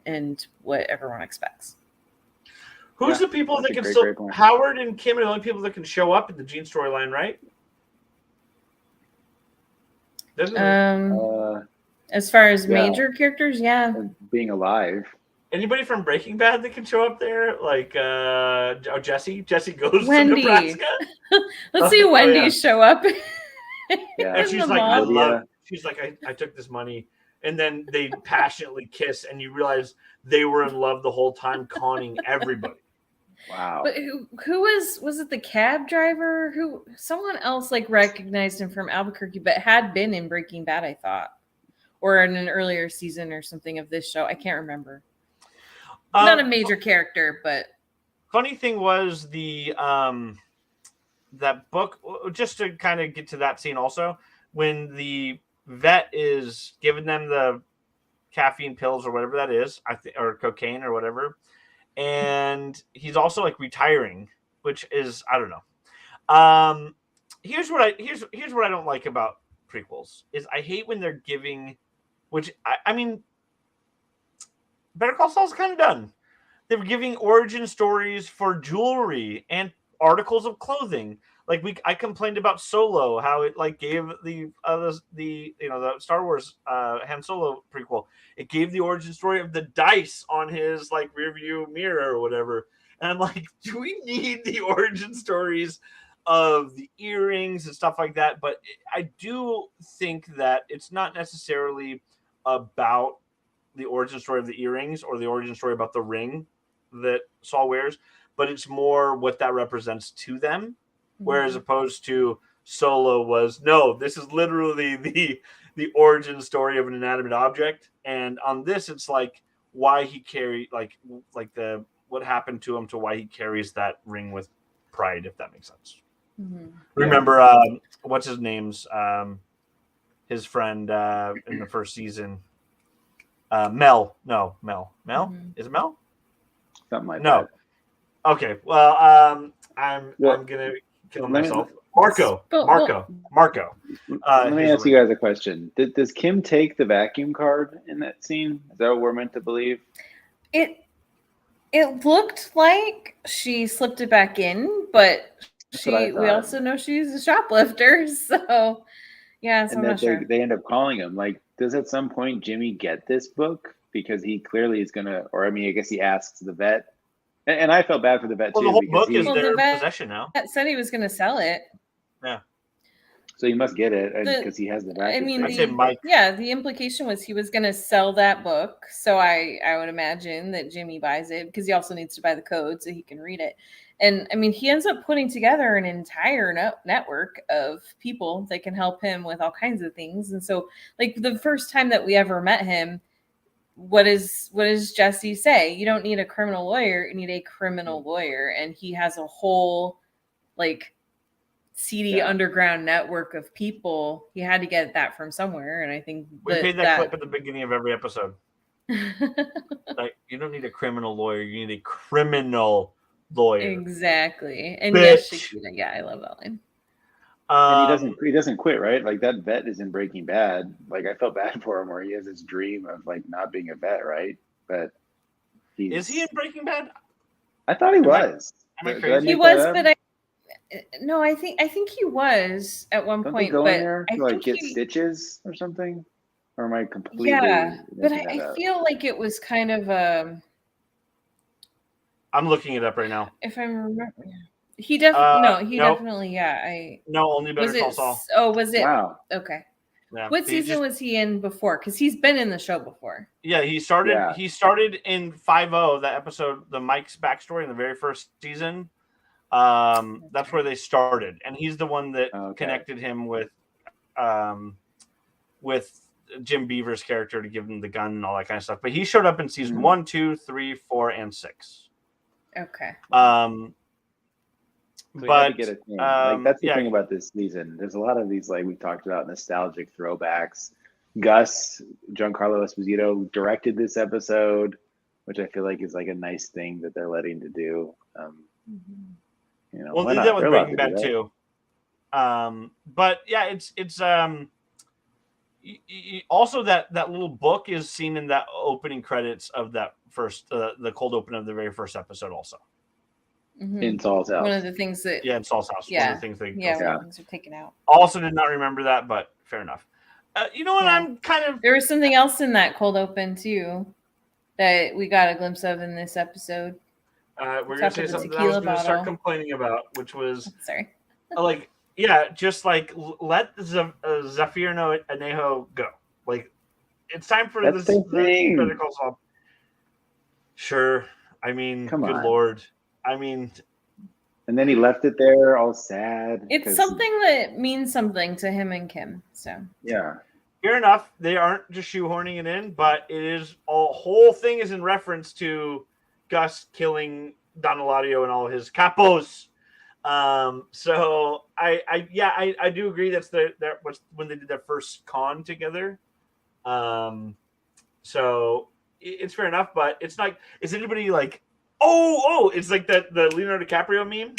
and what everyone expects. Who's the people that can still... Howard and Kim are the only people that can show up in the Gene storyline, right? As far as major characters, yeah. Being alive. Anybody from Breaking Bad that can show up there? Like, Jesse? Jesse goes Wendy. to Nebraska? Let's see Wendy show up. Yeah. And she's like, I took this money. And then they passionately kiss, and you realize they were in love the whole time, conning everybody. Wow. But who was it the cab driver? Someone else like recognized him from Albuquerque, but had been in Breaking Bad, I thought. Or in an earlier season or something of this show. I can't remember. Not a major character, but funny thing was that book, just to kind of get to that scene also, when the vet is giving them the caffeine pills or whatever that is, or cocaine or whatever, and he's also like retiring which is I don't know. Here's what I don't like about prequels is I hate when they're giving, which I mean, Better Call Saul's kind of done. They were giving origin stories for jewelry and articles of clothing. Like I complained about Solo, how it like gave the Star Wars Han Solo prequel. It gave the origin story of the dice on his like rearview mirror or whatever. And I'm like, do we need the origin stories of the earrings and stuff like that? But I do think that it's not necessarily about the origin story of the earrings or the origin story about the ring that Saul wears, but it's more what that represents to them. Whereas opposed to Solo was, no, this is literally the origin story of an inanimate object. And on this, it's like why he carried like the what happened to him to why he carries that ring with pride, if that makes sense. Remember, what's his name's his friend in the first season? Mel. Is it Mel? Something like that. Okay. Well, I'm gonna kill myself. Marco. Let me ask you guys a question. Does Kim take the vacuum card in that scene? Is that what we're meant to believe? It looked like she slipped it back in, but we also know she's a shoplifter, so yeah. So and I'm not sure. They end up calling him. Like, does at some point Jimmy get this book because he clearly is gonna? Or I mean, I guess he asks the vet. And I felt bad for the vet too. The whole because book is their possession now. That said he was going to sell it. Yeah. So he must get it because he has the vacuum. I mean, the implication was he was going to sell that book. So I would imagine that Jimmy buys it because he also needs to buy the code so he can read it. And I mean, he ends up putting together an entire network of people that can help him with all kinds of things. And so, like the first time that we ever met him, what does Jesse say? You don't need a criminal lawyer, you need a criminal lawyer. And he has a whole like seedy underground network of people. He had to get that from somewhere. And I think we paid that clip at the beginning of every episode. Like, you don't need a criminal lawyer, you need a criminal lawyer. Exactly. And yes, Shakira, I love that line. And he doesn't quit, right? Like that vet is in Breaking Bad. Like I felt bad for him where he has this dream of like not being a vet, right? But is he in Breaking Bad? I thought he was. Am I crazy? He was, but I think he was at one point. Go but in there to like get stitches or something? Or am I completely? Yeah, but I feel like it was kind of I'm looking it up right now. If I remember. He definitely, definitely, only Better Call Saul. Oh, was it? Wow. Okay. Yeah, what season was he in before? Because he's been in the show before. Yeah, he started in 5-0, that episode, the Mike's backstory in the very first season. That's where they started, and he's the one that connected him with Jim Beaver's character to give him the gun and all that kind of stuff. But he showed up in season 1, 2, 3, 4, and 6. Okay. So but get that's the thing about this season. There's a lot of these, like we talked about, nostalgic throwbacks. Gus, Giancarlo Esposito directed this episode, which I feel like is like a nice thing that they're letting to do. Well, they did that with Breaking Bad too. But yeah, it's also that little book is seen in that opening credits of that first, the cold open of the very first episode also. In Saul's house. One of the things that in Saul's house. Yeah. One of the things things are taken out. Also did not remember that, but fair enough. You know what? I'm kind of. There was something else in that cold open too that we got a glimpse of in this episode. We're gonna say something that I was gonna start complaining about, which was sorry. Just like let Zafirno Anejo go. Like it's time for this Better Call Saul. Sure. I mean, good Lord. I mean, and then he left it there all sad. It's something that means something to him and Kim. So yeah, fair enough. They aren't just shoehorning it in, but it is a whole thing is in reference to Gus killing Don Eladio and all his capos. So I do agree that's that was when they did their first con together. So it's fair enough, but it's not. Is anybody like? Oh! It's like the Leonardo DiCaprio meme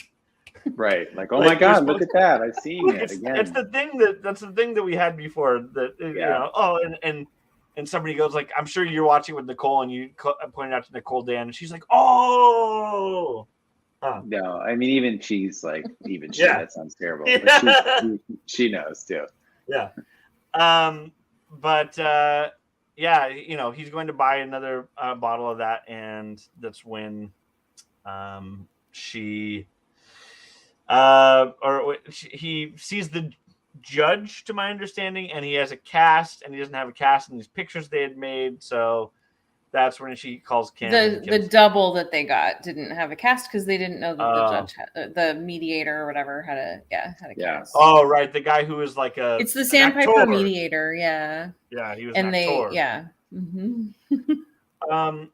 Right. Like, oh Like, my you're God, look supposed at that. I've seen Look, it again. that's the thing that we had before. That you Yeah. know. Oh, and somebody goes like, "I'm sure you're watching with Nicole," and you pointed out to Nicole Dan, and she's like, "Oh." Huh. No, I mean, even she's like, Yeah. that sounds terrible. Yeah. But she knows too. Yeah. But yeah, you know, he's going to buy another bottle of that, and that's when she he sees the judge, to my understanding, and he has a cast, and he doesn't have a cast in these pictures they had made, so that's when she calls Kim. The double that they got didn't have a cast because they didn't know that the judge had, the mediator or whatever had a cast. Oh, right, the guy who was like it's the Sandpiper mediator, yeah. Yeah, he was and an actor.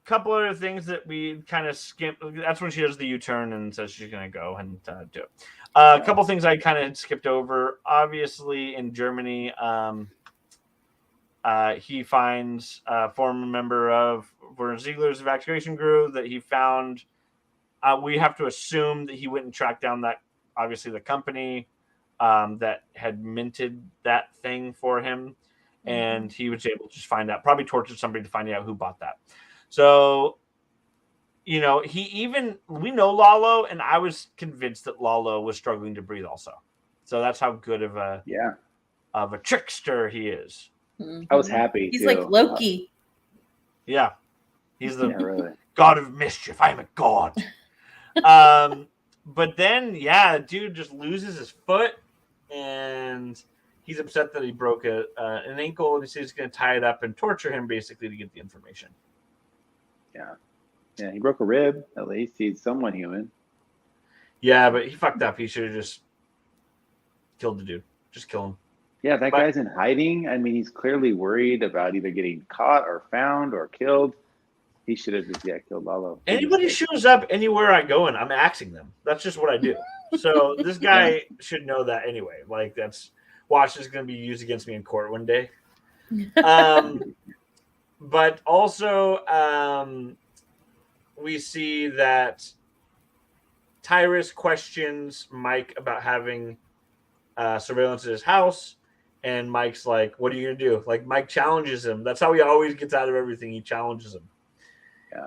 Couple other things that we kind of skipped. That's when she does the U-turn and says she's going to go and do it. A couple things I kind of skipped over. Obviously, in Germany, he finds a former member of Werner Ziegler's evacuation crew that he found. We have to assume that he went and tracked down that, obviously, the company that had minted that thing for him. And he was able to just find out, probably tortured somebody to find out who bought that. So, you know, we know Lalo, and I was convinced that Lalo was struggling to breathe also. So that's how good of a trickster he is. I was happy. He's like Loki. Yeah. He's the really. god of mischief. I'm a god. But then, dude just loses his foot, and he's upset that he broke an ankle, and he says he's going to tie it up and torture him basically to get the information. Yeah, he broke a rib. At least he's somewhat human. Yeah, but he fucked up. He should have just killed the dude. Just kill him. Yeah, that guy's in hiding. I mean, he's clearly worried about either getting caught or found or killed. He should have just killed Lalo. Anybody shows up anywhere I go and I'm axing them. That's just what I do. So this guy should know that anyway. Like, watch is going to be used against me in court one day. But also, we see that Tyrus questions Mike about having surveillance at his house, and Mike's like, "What are you gonna do?" Like, Mike challenges him. That's how he always gets out of everything. He challenges him,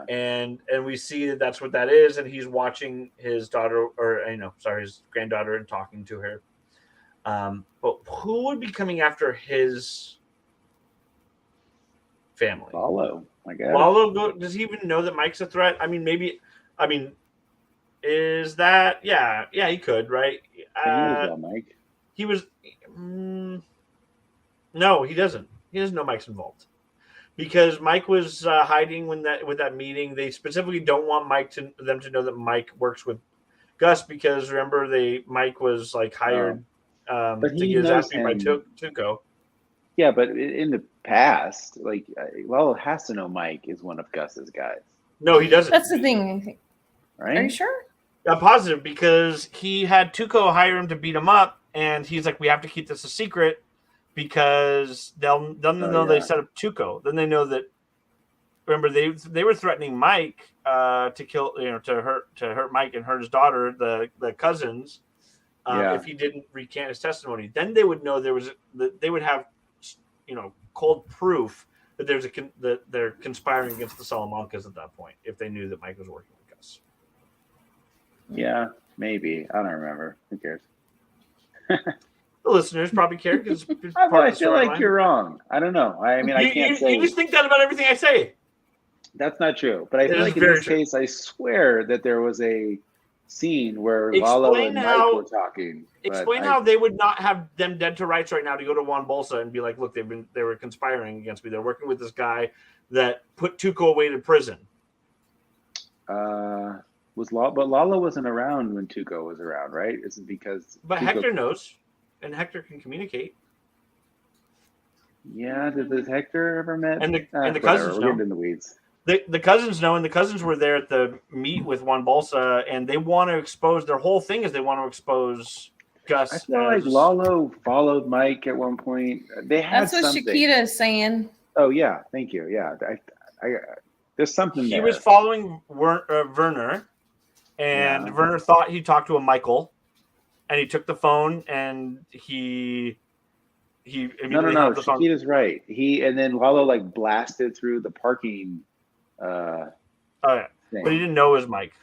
and we see that that's what that is. And he's watching his daughter, his granddaughter, and talking to her. But who would be coming after his family? Lalo, I guess. Lalo, does he even know that Mike's a threat? I mean, maybe. I mean, is that? Yeah, he could, right? He knows about Mike. He was. No, he doesn't. He doesn't know Mike's involved because Mike was hiding with that meeting. They specifically don't want them to know that Mike works with Gus because remember Mike was like hired to get his ass beat by Tuco. Yeah, but in the past, like Lalo has to know Mike is one of Gus's guys. No, he doesn't. That's the thing. Right? Are you sure? I'm positive because he had Tuco hire him to beat him up, and he's like, "We have to keep this a secret because they'll know they set up Tuco. Then they know that. Remember, they were threatening Mike to kill, to hurt Mike and hurt his daughter, the cousins, if he didn't recant his testimony. Then they would know they would have, cold proof that that they're conspiring against the Salamancas at that point if they knew that Mike was working with Gus. Yeah, maybe. I don't remember. Who cares? The listeners probably care because I feel like you're wrong. I don't know. I mean, I can't say. You just think that about everything I say. That's not true. But I feel like in this case, I swear that there was a scene where Lalo and Mike were talking. Explain how they would not have them dead to rights right now to go to Juan Bolsa and be like, look, they were conspiring against me. They're working with this guy that put Tuco away to prison. But Lalo wasn't around when Tuco was around, right? Is it because? But Hector knows, and Hector can communicate. Yeah, did Hector ever met? And the cousins know. We're getting in the weeds. The cousins know, and the cousins were there at the meet with Juan Bolsa, and they want to expose. Their whole thing is they want to expose Gus. I feel like Lalo followed Mike at one point. They had That's what something. Shakita is saying. Oh yeah, thank you. Yeah, I there's something. He was following Werner, and Werner thought he talked to a Michael, and he took the phone and he immediately no. the phone. Shakita's right. And then Lalo like blasted through the parking. Oh yeah, but he didn't know it was Mike.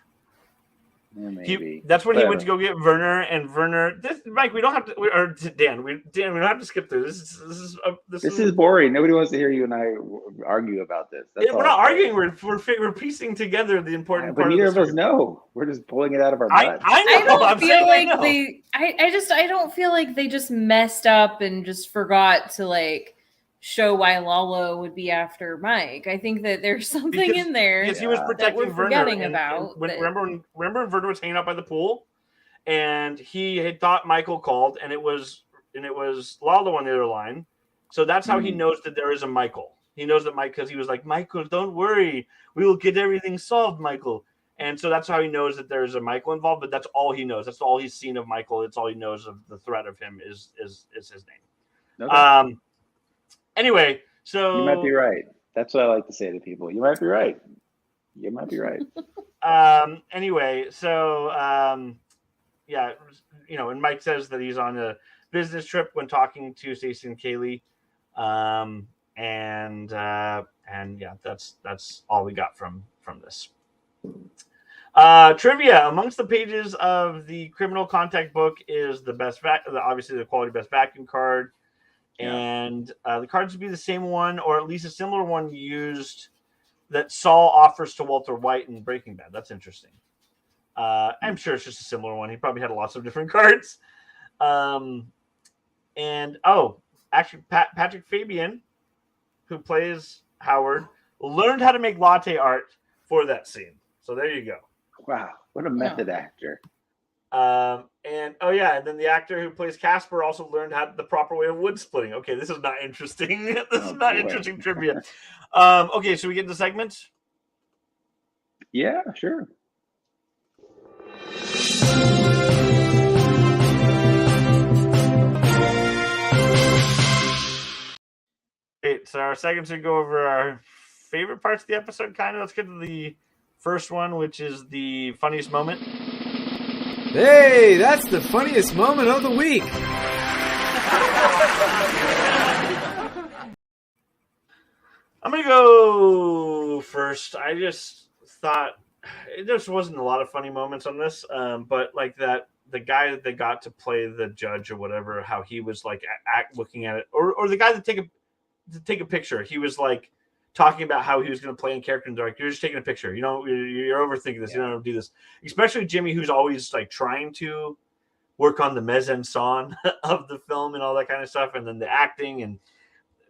Yeah, maybe. That's when he went to go get Werner, and Werner. Mike, we don't have to. Or Dan, we don't have to skip through this. This is boring. Nobody wants to hear you and I argue about this. We're not arguing. We're piecing together the important part. But neither of us know. We're just pulling it out of our butt. I know. I don't feel like they. I don't feel like they just messed up and just forgot to like show why Lalo would be after Mike. I think that there's something in there because he was protecting Werner. Forgetting about. Remember when Werner was hanging out by the pool, and he had thought Michael called, and it was Lalo on the other line. So that's how he knows that there is a Michael. He knows that Mike, because he was like, Michael, don't worry, we will get everything solved, Michael. And so that's how he knows that there is a Michael involved. But that's all he knows. That's all he's seen of Michael. It's all he knows of the threat of him is his name. Okay. Anyway, so you might be right. That's what I like to say to people. You might be right. You might be right. Anyway, so yeah, and Mike says that he's on a business trip when talking to Stacey and Kaylee, and yeah, that's all we got from this. Trivia: amongst the pages of the criminal contact book is the best obviously the quality best vacuum card. And the cards would be the same one, or at least a similar one used that Saul offers to Walter White in Breaking Bad. That's interesting. I'm sure it's just a similar one. He probably had lots of different cards. Actually, Patrick Fabian, who plays Howard, learned how to make latte art for that scene. So there you go. Wow, what a method actor. And then the actor who plays Casper also learned the proper way of wood splitting. Okay, this is not interesting. This is not interesting trivia. Okay, so we get into segments? Yeah, sure. Okay, so our segments are go over our favorite parts of the episode, kind of. Let's get to the first one, which is the funniest moment. Hey, that's the funniest moment of the week. I'm going to go first. I just thought it just wasn't a lot of funny moments on this, but like that the guy that they got to play the judge or whatever, how he was like looking at it, or the guy that take a picture. He was like talking about how he was going to play in character, and they're like, you're just taking a picture. You're overthinking this. Yeah. You don't do this. Especially Jimmy, who's always like trying to work on the mise-en-scène of the film and all that kind of stuff, and then the acting and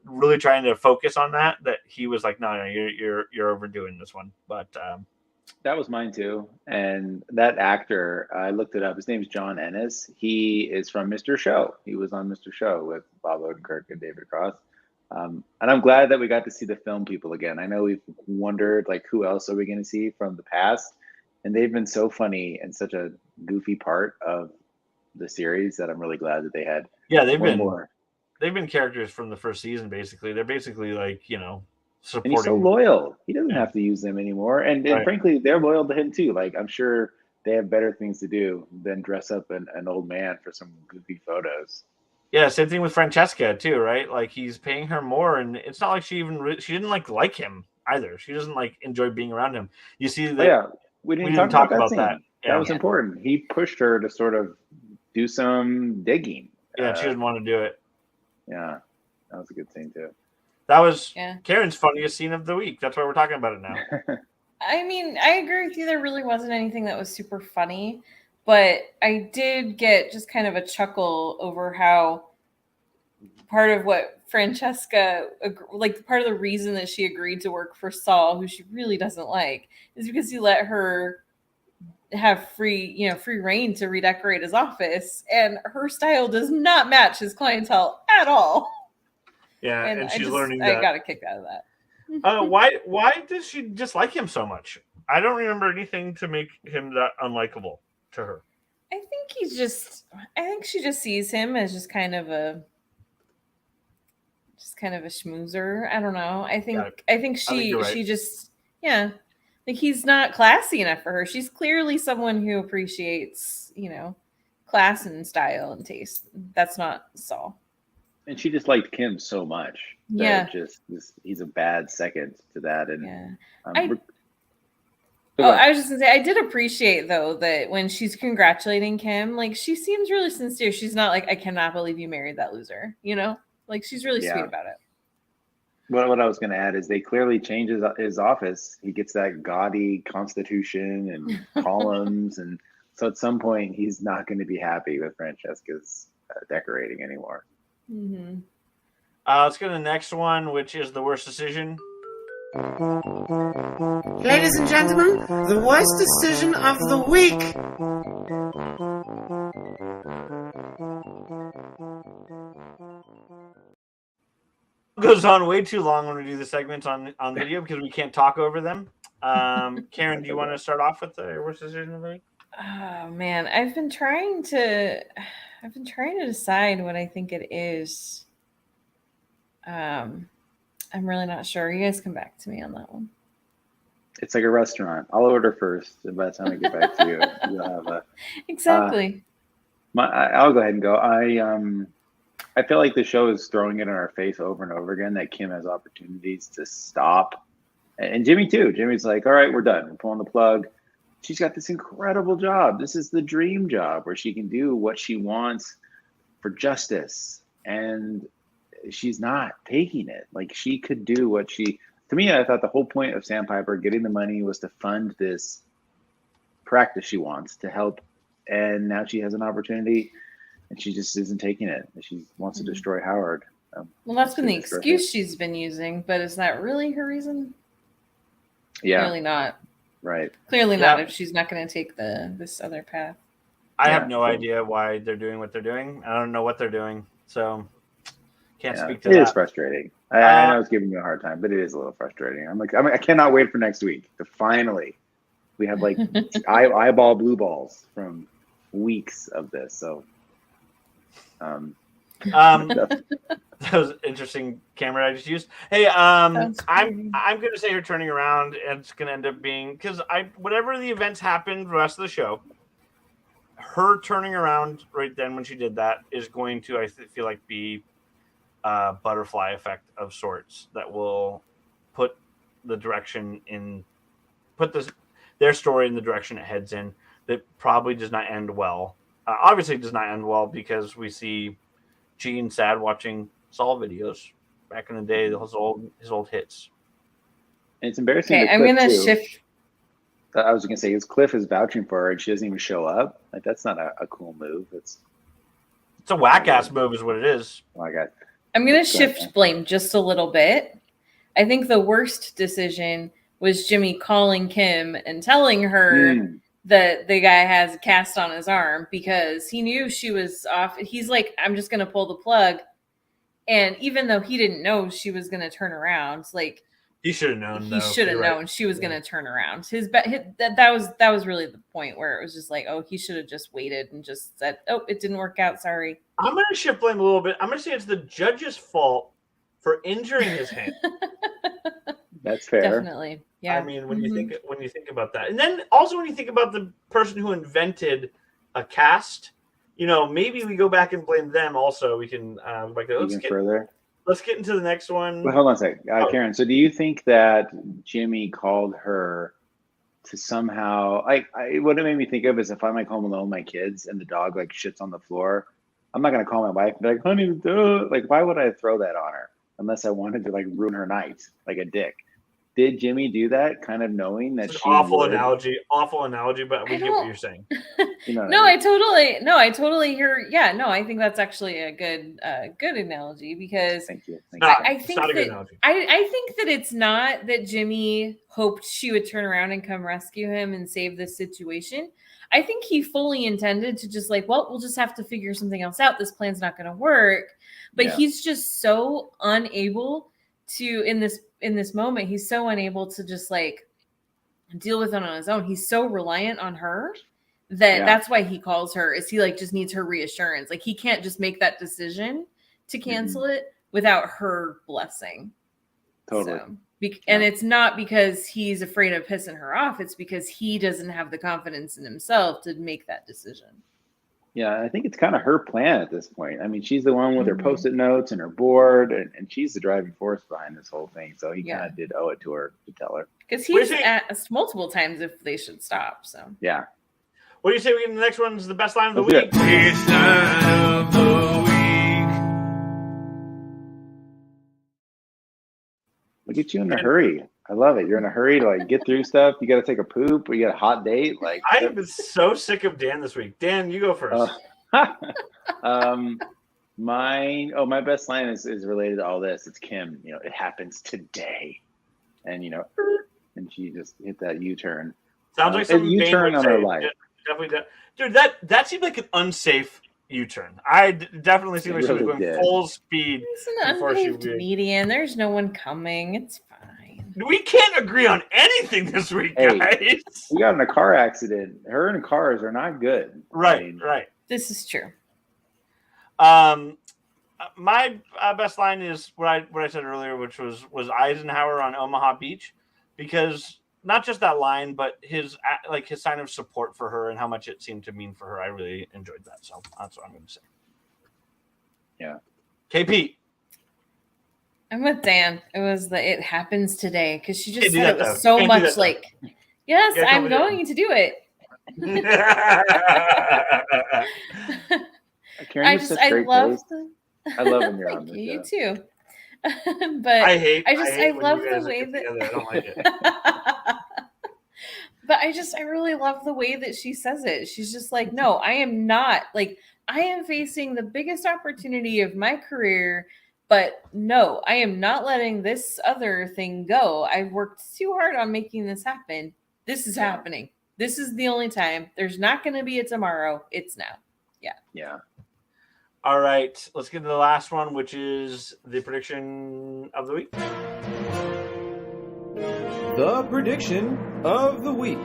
really trying to focus on that he was like, no, you're overdoing this one. But that was mine too. And that actor, I looked it up. His name's John Ennis. He is from Mr. Show. He was on Mr. Show with Bob Odenkirk and David Cross. And I'm glad that we got to see the film people again. I know we've wondered, like, who else are we going to see from the past? And they've been so funny and such a goofy part of the series that I'm really glad that they had. Yeah, they've been characters from the first season, basically. They're basically like, supporting. And he's so loyal. He doesn't have to use them anymore. And frankly, they're loyal to him too. Like, I'm sure they have better things to do than dress up an old man for some goofy photos. Yeah, same thing with Francesca too, right? Like, he's paying her more, and it's not like she didn't like him either. She doesn't like enjoy being around him. You see that? We didn't talk about that. Yeah. That was important. He pushed her to sort of do some digging. Yeah, she didn't want to do it. Yeah, that was a good scene too. That was Karen's funniest scene of the week. That's why we're talking about it now. I mean, I agree with you. There really wasn't anything that was super funny. But I did get just kind of a chuckle over how part of what Francesca, like part of the reason that she agreed to work for Saul, who she really doesn't like, is because he let her have free reign to redecorate his office, and her style does not match his clientele at all. Yeah, and she's learning that. I got a kick out of that. Why does she dislike him so much? I don't remember anything to make him that unlikable to her. I think she just sees him as just kind of a schmoozer. I don't know. I think she just Like he's not classy enough for her. She's clearly someone who appreciates, class and style and taste. That's not Saul. And she just liked Kim so much. Yeah. He's a bad second to that. And yeah. I was just gonna say, I did appreciate though that when she's congratulating Kim, like she seems really sincere. She's not like, I cannot believe you married that loser, Like she's really sweet about it. What I was going to add is they clearly change his office. He gets that gaudy constitution and columns, and so at some point he's not going to be happy with Francesca's decorating anymore. Mm-hmm. Let's go to the next one, which is the worst decision. Ladies and gentlemen, the worst decision of the week. Goes on way too long when we do the segments on video because we can't talk over them. Karen, do you want to start off with the worst decision of the week? Oh man, I've been trying to decide what I think it is. I'm really not sure. You guys come back to me on that one. It's like a restaurant. I'll order first, and by the time I get back to you, you'll have a exactly. I'll go ahead and go. I feel like the show is throwing it in our face over and over again that Kim has opportunities to stop. And Jimmy too. Jimmy's like, all right, we're done. We're pulling the plug. She's got this incredible job. This is the dream job where she can do what she wants for justice. And she's not taking it. Like she could do what to me, I thought the whole point of Sandpiper getting the money was to fund this practice she wants to help. And now she has an opportunity. And she just isn't taking it. She wants to destroy Howard. Well, that's been the excuse she's been using, but is that really her reason? Yeah. Clearly not. Right. Clearly not if she's not going to take this other path. I have no idea why they're doing what they're doing. I don't know what they're doing. So can't speak to that. It is frustrating. I know it's giving you a hard time, but it is a little frustrating. I cannot wait for next week to finally. We have like eyeball blue balls from weeks of this. So that was an interesting camera I just used. Hey, I'm gonna say her turning around, and it's gonna end up being because whatever the events happened the rest of the show, her turning around right then when she did that is going to I feel like be a butterfly effect of sorts that will put the direction in their story in the direction it heads in that probably does not end well. Obviously, it does not end well because we see Gene sad watching Saul videos back in the day, his old hits. And it's embarrassing. Okay, I'm going to shift. I was going to say, his Cliff is vouching for her and she doesn't even show up. Like, that's not a cool move. It's a whack-ass move is what it is. Oh, my God. I'm going to shift blame just a little bit. I think the worst decision was Jimmy calling Kim and telling her that the guy has a cast on his arm because he knew she was off. He's like, I'm just going to pull the plug. And even though he didn't know she was going to turn around, like he should have known. He should have known she was going to turn around. That was really the point where it was just like, oh, he should have just waited and just said, oh, it didn't work out. Sorry. I'm going to shift blame a little bit. I'm going to say it's the judge's fault for injuring his hand. That's fair. Definitely. Yeah. I mean, when you think about that, and then also when you think about the person who invented a cast, maybe we go back and blame them. Also, we can let's get into the next one. Well, hold on a second, Karen. So, do you think that Jimmy called her to somehow? What it made me think of is if I'm like home alone, with my kids, and the dog like shits on the floor, I'm not gonna call my wife and be like, "Honey, like, why would I throw that on her?" Unless I wanted to like ruin her night, like a dick. Did Jimmy do that, kind of knowing that it's she awful analogy, but we get what you're saying. I totally hear. Yeah, no, I think that's actually a good analogy because thank you. I think not a good analogy. I think that it's not that Jimmy hoped she would turn around and come rescue him and save this situation. I think he fully intended to just like, well, we'll just have to figure something else out. This plan's not going to work. But he's just so unable to in this moment. He's so unable to just like deal with it on his own. He's so reliant on her that that's why he calls her. Is he like just needs her reassurance? Like he can't just make that decision to cancel it without her blessing. Totally. So, And it's not because he's afraid of pissing her off. It's because he doesn't have the confidence in himself to make that decision. Yeah, I think it's kind of her plan at this point. I mean, she's the one with her Post-it notes and her board, and she's the driving force behind this whole thing. So he kind of did owe it to her to tell her. Because he's asked multiple times if they should stop. So yeah. What do you say we get the next one's the best line of the week? Best line of the week. Look at you in a hurry. I love it. You're in a hurry to like get through stuff. You got to take a poop or you got a hot date. Like I have been so sick of Dan this week. Dan, you go first. My best line is related to all this. It's Kim. You know, it happens today, and and she just hit that U-turn. Sounds like some U-turn on her life. Definitely, dude. That seemed like an unsafe U-turn. I definitely seemed like she was going full speed. It's an unpaved median. There's no one coming. It's fine. We can't agree on anything this week, guys. We got in a car accident. Her and cars are not good. Right. This is true. My best line is what I said earlier, which was Eisenhower on Omaha Beach, because not just that line, but his sign of support for her and how much it seemed to mean for her. I really enjoyed that. So that's what I'm going to say. Yeah. KP. I'm with Dan. It was it happens today because she just said it was so much like, yes, I'm going to do it. I love when you're on this. You too. But I love the way that I don't like it. But I really love the way that she says it. She's just like, no, I am not I am facing the biggest opportunity of my career, but no, I am not letting this other thing go. I've worked too hard on making this happen. This is happening. This is the only time. There's not going to be a tomorrow. It's now. Yeah. Yeah. All right, let's get to the last one, which is the prediction of the week. The prediction of the week.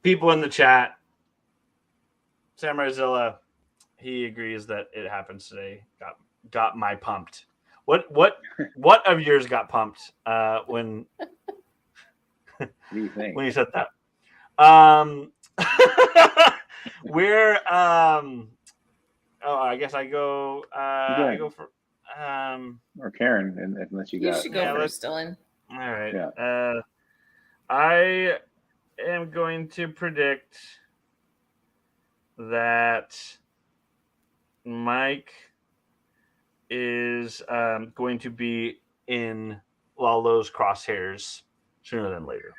People in the chat, Samurai-Zilla, he agrees that it happens today. Got my pumped. What of yours got pumped when? What do you think? When you said that? We're I guess I go for or Karen, unless you should go first, Dylan. All right. Yeah. I am going to predict that Mike is going to be in Lalo's crosshairs sooner than later.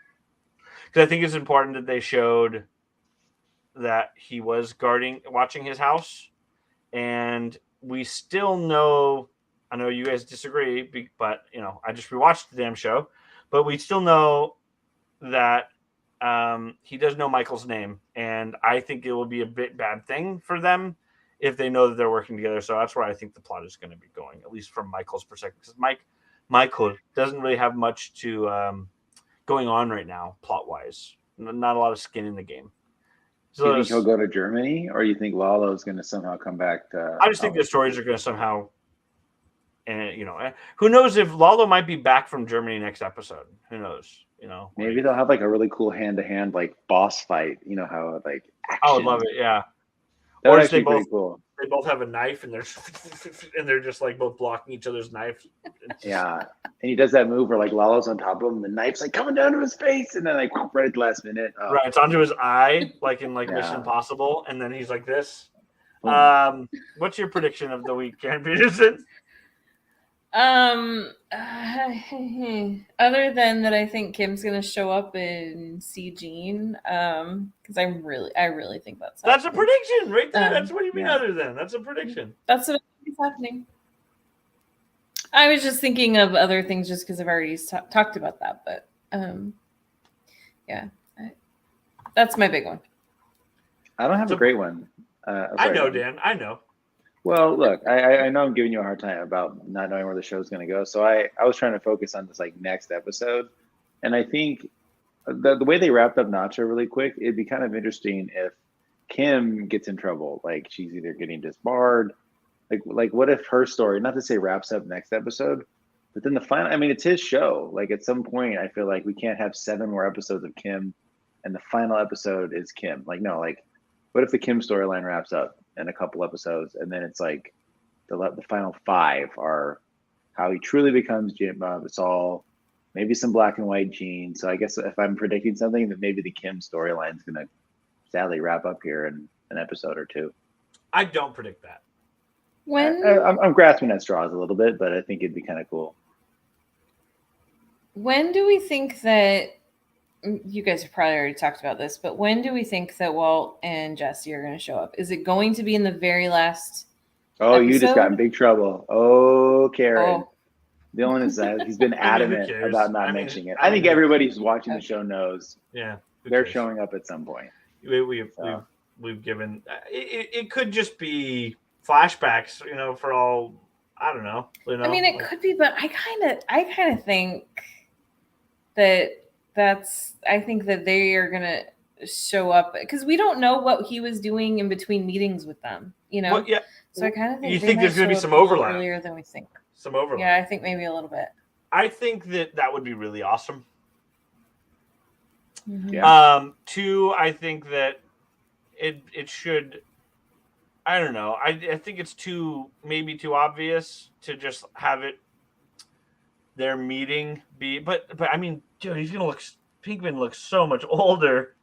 Because I think it's important that they showed that he was watching his house. And we still know, I know you guys disagree, but, I just rewatched the damn show. But we still know that he does know Michael's name. And I think it will be a bad thing for them if they know that they're working together. So that's where I think the plot is going to be going, at least from Michael's perspective. Because Michael doesn't really have much to going on right now, plot-wise. Not a lot of skin in the game. So do you think he'll go to Germany, or you think Lalo is going to somehow come back to? I just think the stories are going to somehow, who knows if Lalo might be back from Germany next episode? Who knows? Maybe they'll have like a really cool hand-to-hand like boss fight. You know how like action. I would love it. Yeah. That would actually be pretty cool. They both have a knife and they're just like both blocking each other's knives. Yeah. And he does that move where like Lalo's on top of him, the knife's like coming down to his face, and then like right at the last minute. Oh. Right, it's onto his eye, like in Mission Impossible, and then he's like this. What's your prediction of the week, Karen Peterson? Other than that, I think Kim's gonna show up and see Jean. Because I really think that's a prediction right there. That's what you mean. Other than that's a prediction. That's what is happening. I was just thinking of other things just because I've already talked about that, but that's my big one. I don't have a great one. I know, Dan. I know. Well, look, I know I'm giving you a hard time about not knowing where the show's going to go. So I was trying to focus on this like next episode. And I think the way they wrapped up Nacho really quick, it'd be kind of interesting if Kim gets in trouble. Like she's either getting disbarred Like what if her story, not to say wraps up next episode, but then the final, I mean, it's his show. Like at some point, I feel like we can't have 7 more episodes of Kim and the final episode is Kim. Like, no, like what if the Kim storyline wraps up in a couple episodes and then it's like the final 5 are how he truly becomes Saul, maybe some black and white Gene. So I guess if I'm predicting something, then maybe the Kim storyline is going to sadly wrap up here in an episode or 2. I don't predict that. I'm grasping at straws a little bit, but I think it'd be kind of cool. When do we think that, you guys have probably already talked about this, but when do we think that Walt and Jesse are going to show up? Is it going to be in the very last episode? You just got in big trouble. Oh, Karen. Dylan is he's been adamant about not mentioning it. I think everybody who's watching the show knows. Yeah. They're showing up at some point. We've given it could just be flashbacks, for all I don't know. I mean, it could be, but I kind of think I think that they are gonna show up because we don't know what he was doing in between meetings with them. Well, yeah. So I kind of think you think there's gonna be some overlap earlier than we think. Some overlap. Yeah, I think maybe a little bit. I think that would be really awesome. Mm-hmm. Yeah. 2, I think that it should. I don't know. I think it's maybe too obvious to just have it. Their meeting be, but I mean, dude, Pinkman looks so much older.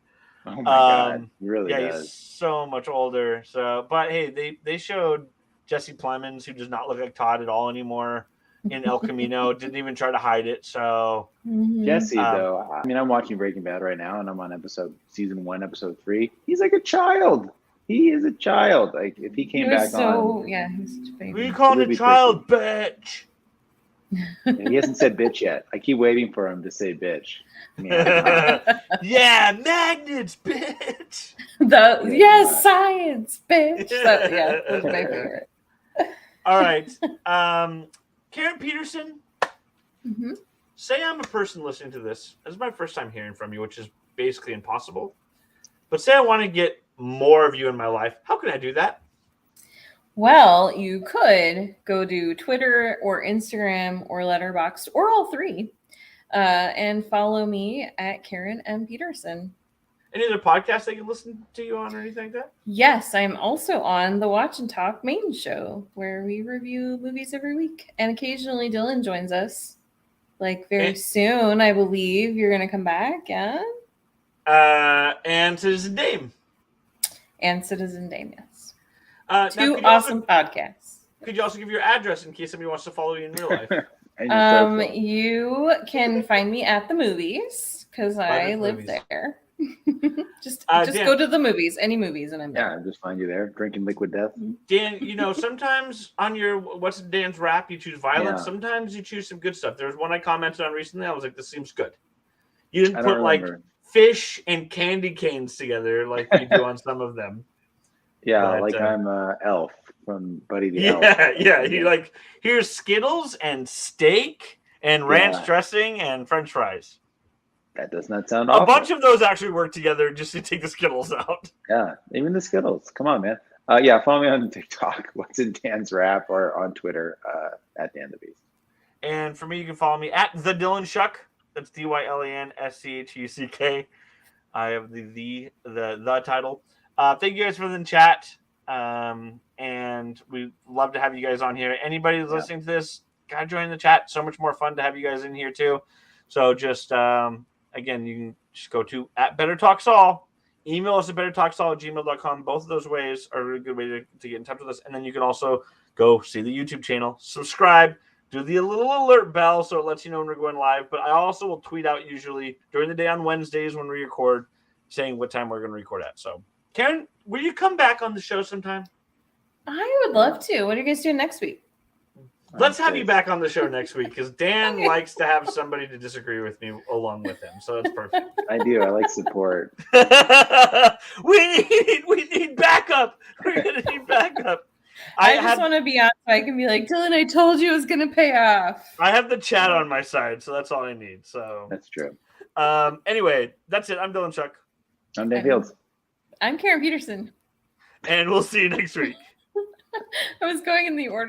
Oh my God, he really does. He's so much older. So, but hey, they showed Jesse Plemons, who does not look like Todd at all anymore, in El Camino. Didn't even try to hide it. So Jesse, though, I mean, I'm watching Breaking Bad right now, and I'm on season 1, episode 3. He's like a child. He is a child. Like if he came back on, he's such a baby. We call him a child, bitch. He hasn't said bitch yet. I keep waiting for him to say bitch. Yeah, magnets, bitch. Science, bitch. That's my favorite. All right. Karen Peterson, say I'm a person listening to this. This is my first time hearing from you, which is basically impossible. But say I want to get more of you in my life. How can I do that? Well, you could go to Twitter or Instagram or Letterboxd or all 3 and follow me at Karen M. Peterson. Any other podcasts they can listen to you on or anything like that? Yes, I'm also on the Watch and Talk main show where we review movies every week. And occasionally Dylan joins us. Like very soon, I believe you're going to come back. Yeah? And Citizen Dame. And Citizen Dame, yes. 2 awesome podcasts. Could you also give your address in case somebody wants to follow you in real life? You can find me at the movies because I live there. just Dan, go to the movies, any movies, and I'm there. Yeah, just find you there drinking liquid death. Dan, sometimes on your what's Dan's rap, you choose violence. Yeah. Sometimes you choose some good stuff. There's one I commented on recently. I was like, this seems good. You didn't put remember. Fish and candy canes together like you do on some of them. Yeah, but, I'm Elf from Buddy the Elf. Yeah. You here's Skittles and steak and ranch dressing and French fries. That does not sound awful. A bunch of those actually work together just to take the Skittles out. Yeah, even the Skittles. Come on, man. Follow me on TikTok. What's in Dan's Rap, or on Twitter at Dan the Beast. And for me, you can follow me at the Dylan Schuck. That's DYLANSCHUCK. I have the title. Thank you guys for the chat. And we love to have you guys on here. Anybody who's listening to this, gotta join the chat. So much more fun to have you guys in here too. So just again, you can just go to at BetterTalkSaul. Email us at BetterTalkSaul@gmail.com. Both of those ways are a really good way to get in touch with us. And then you can also go see the YouTube channel, subscribe, do the little alert bell so it lets you know when we're going live. But I also will tweet out usually during the day on Wednesdays when we record, saying what time we're going to record at. So, Karen, will you come back on the show sometime? I would love to. What are you guys doing next week? Let's have you back on the show next week because Dan likes to have somebody to disagree with me along with him. So that's perfect. I do. I like support. We need backup. We're going to need backup. I just want to be on so I can be like, Dylan, I told you it was going to pay off. I have the chat on my side, so that's all I need. So that's true. Anyway, that's it. I'm Dylan Schuck. I'm Dan Fields. I'm Karen Peterson. And we'll see you next week. I was going in the order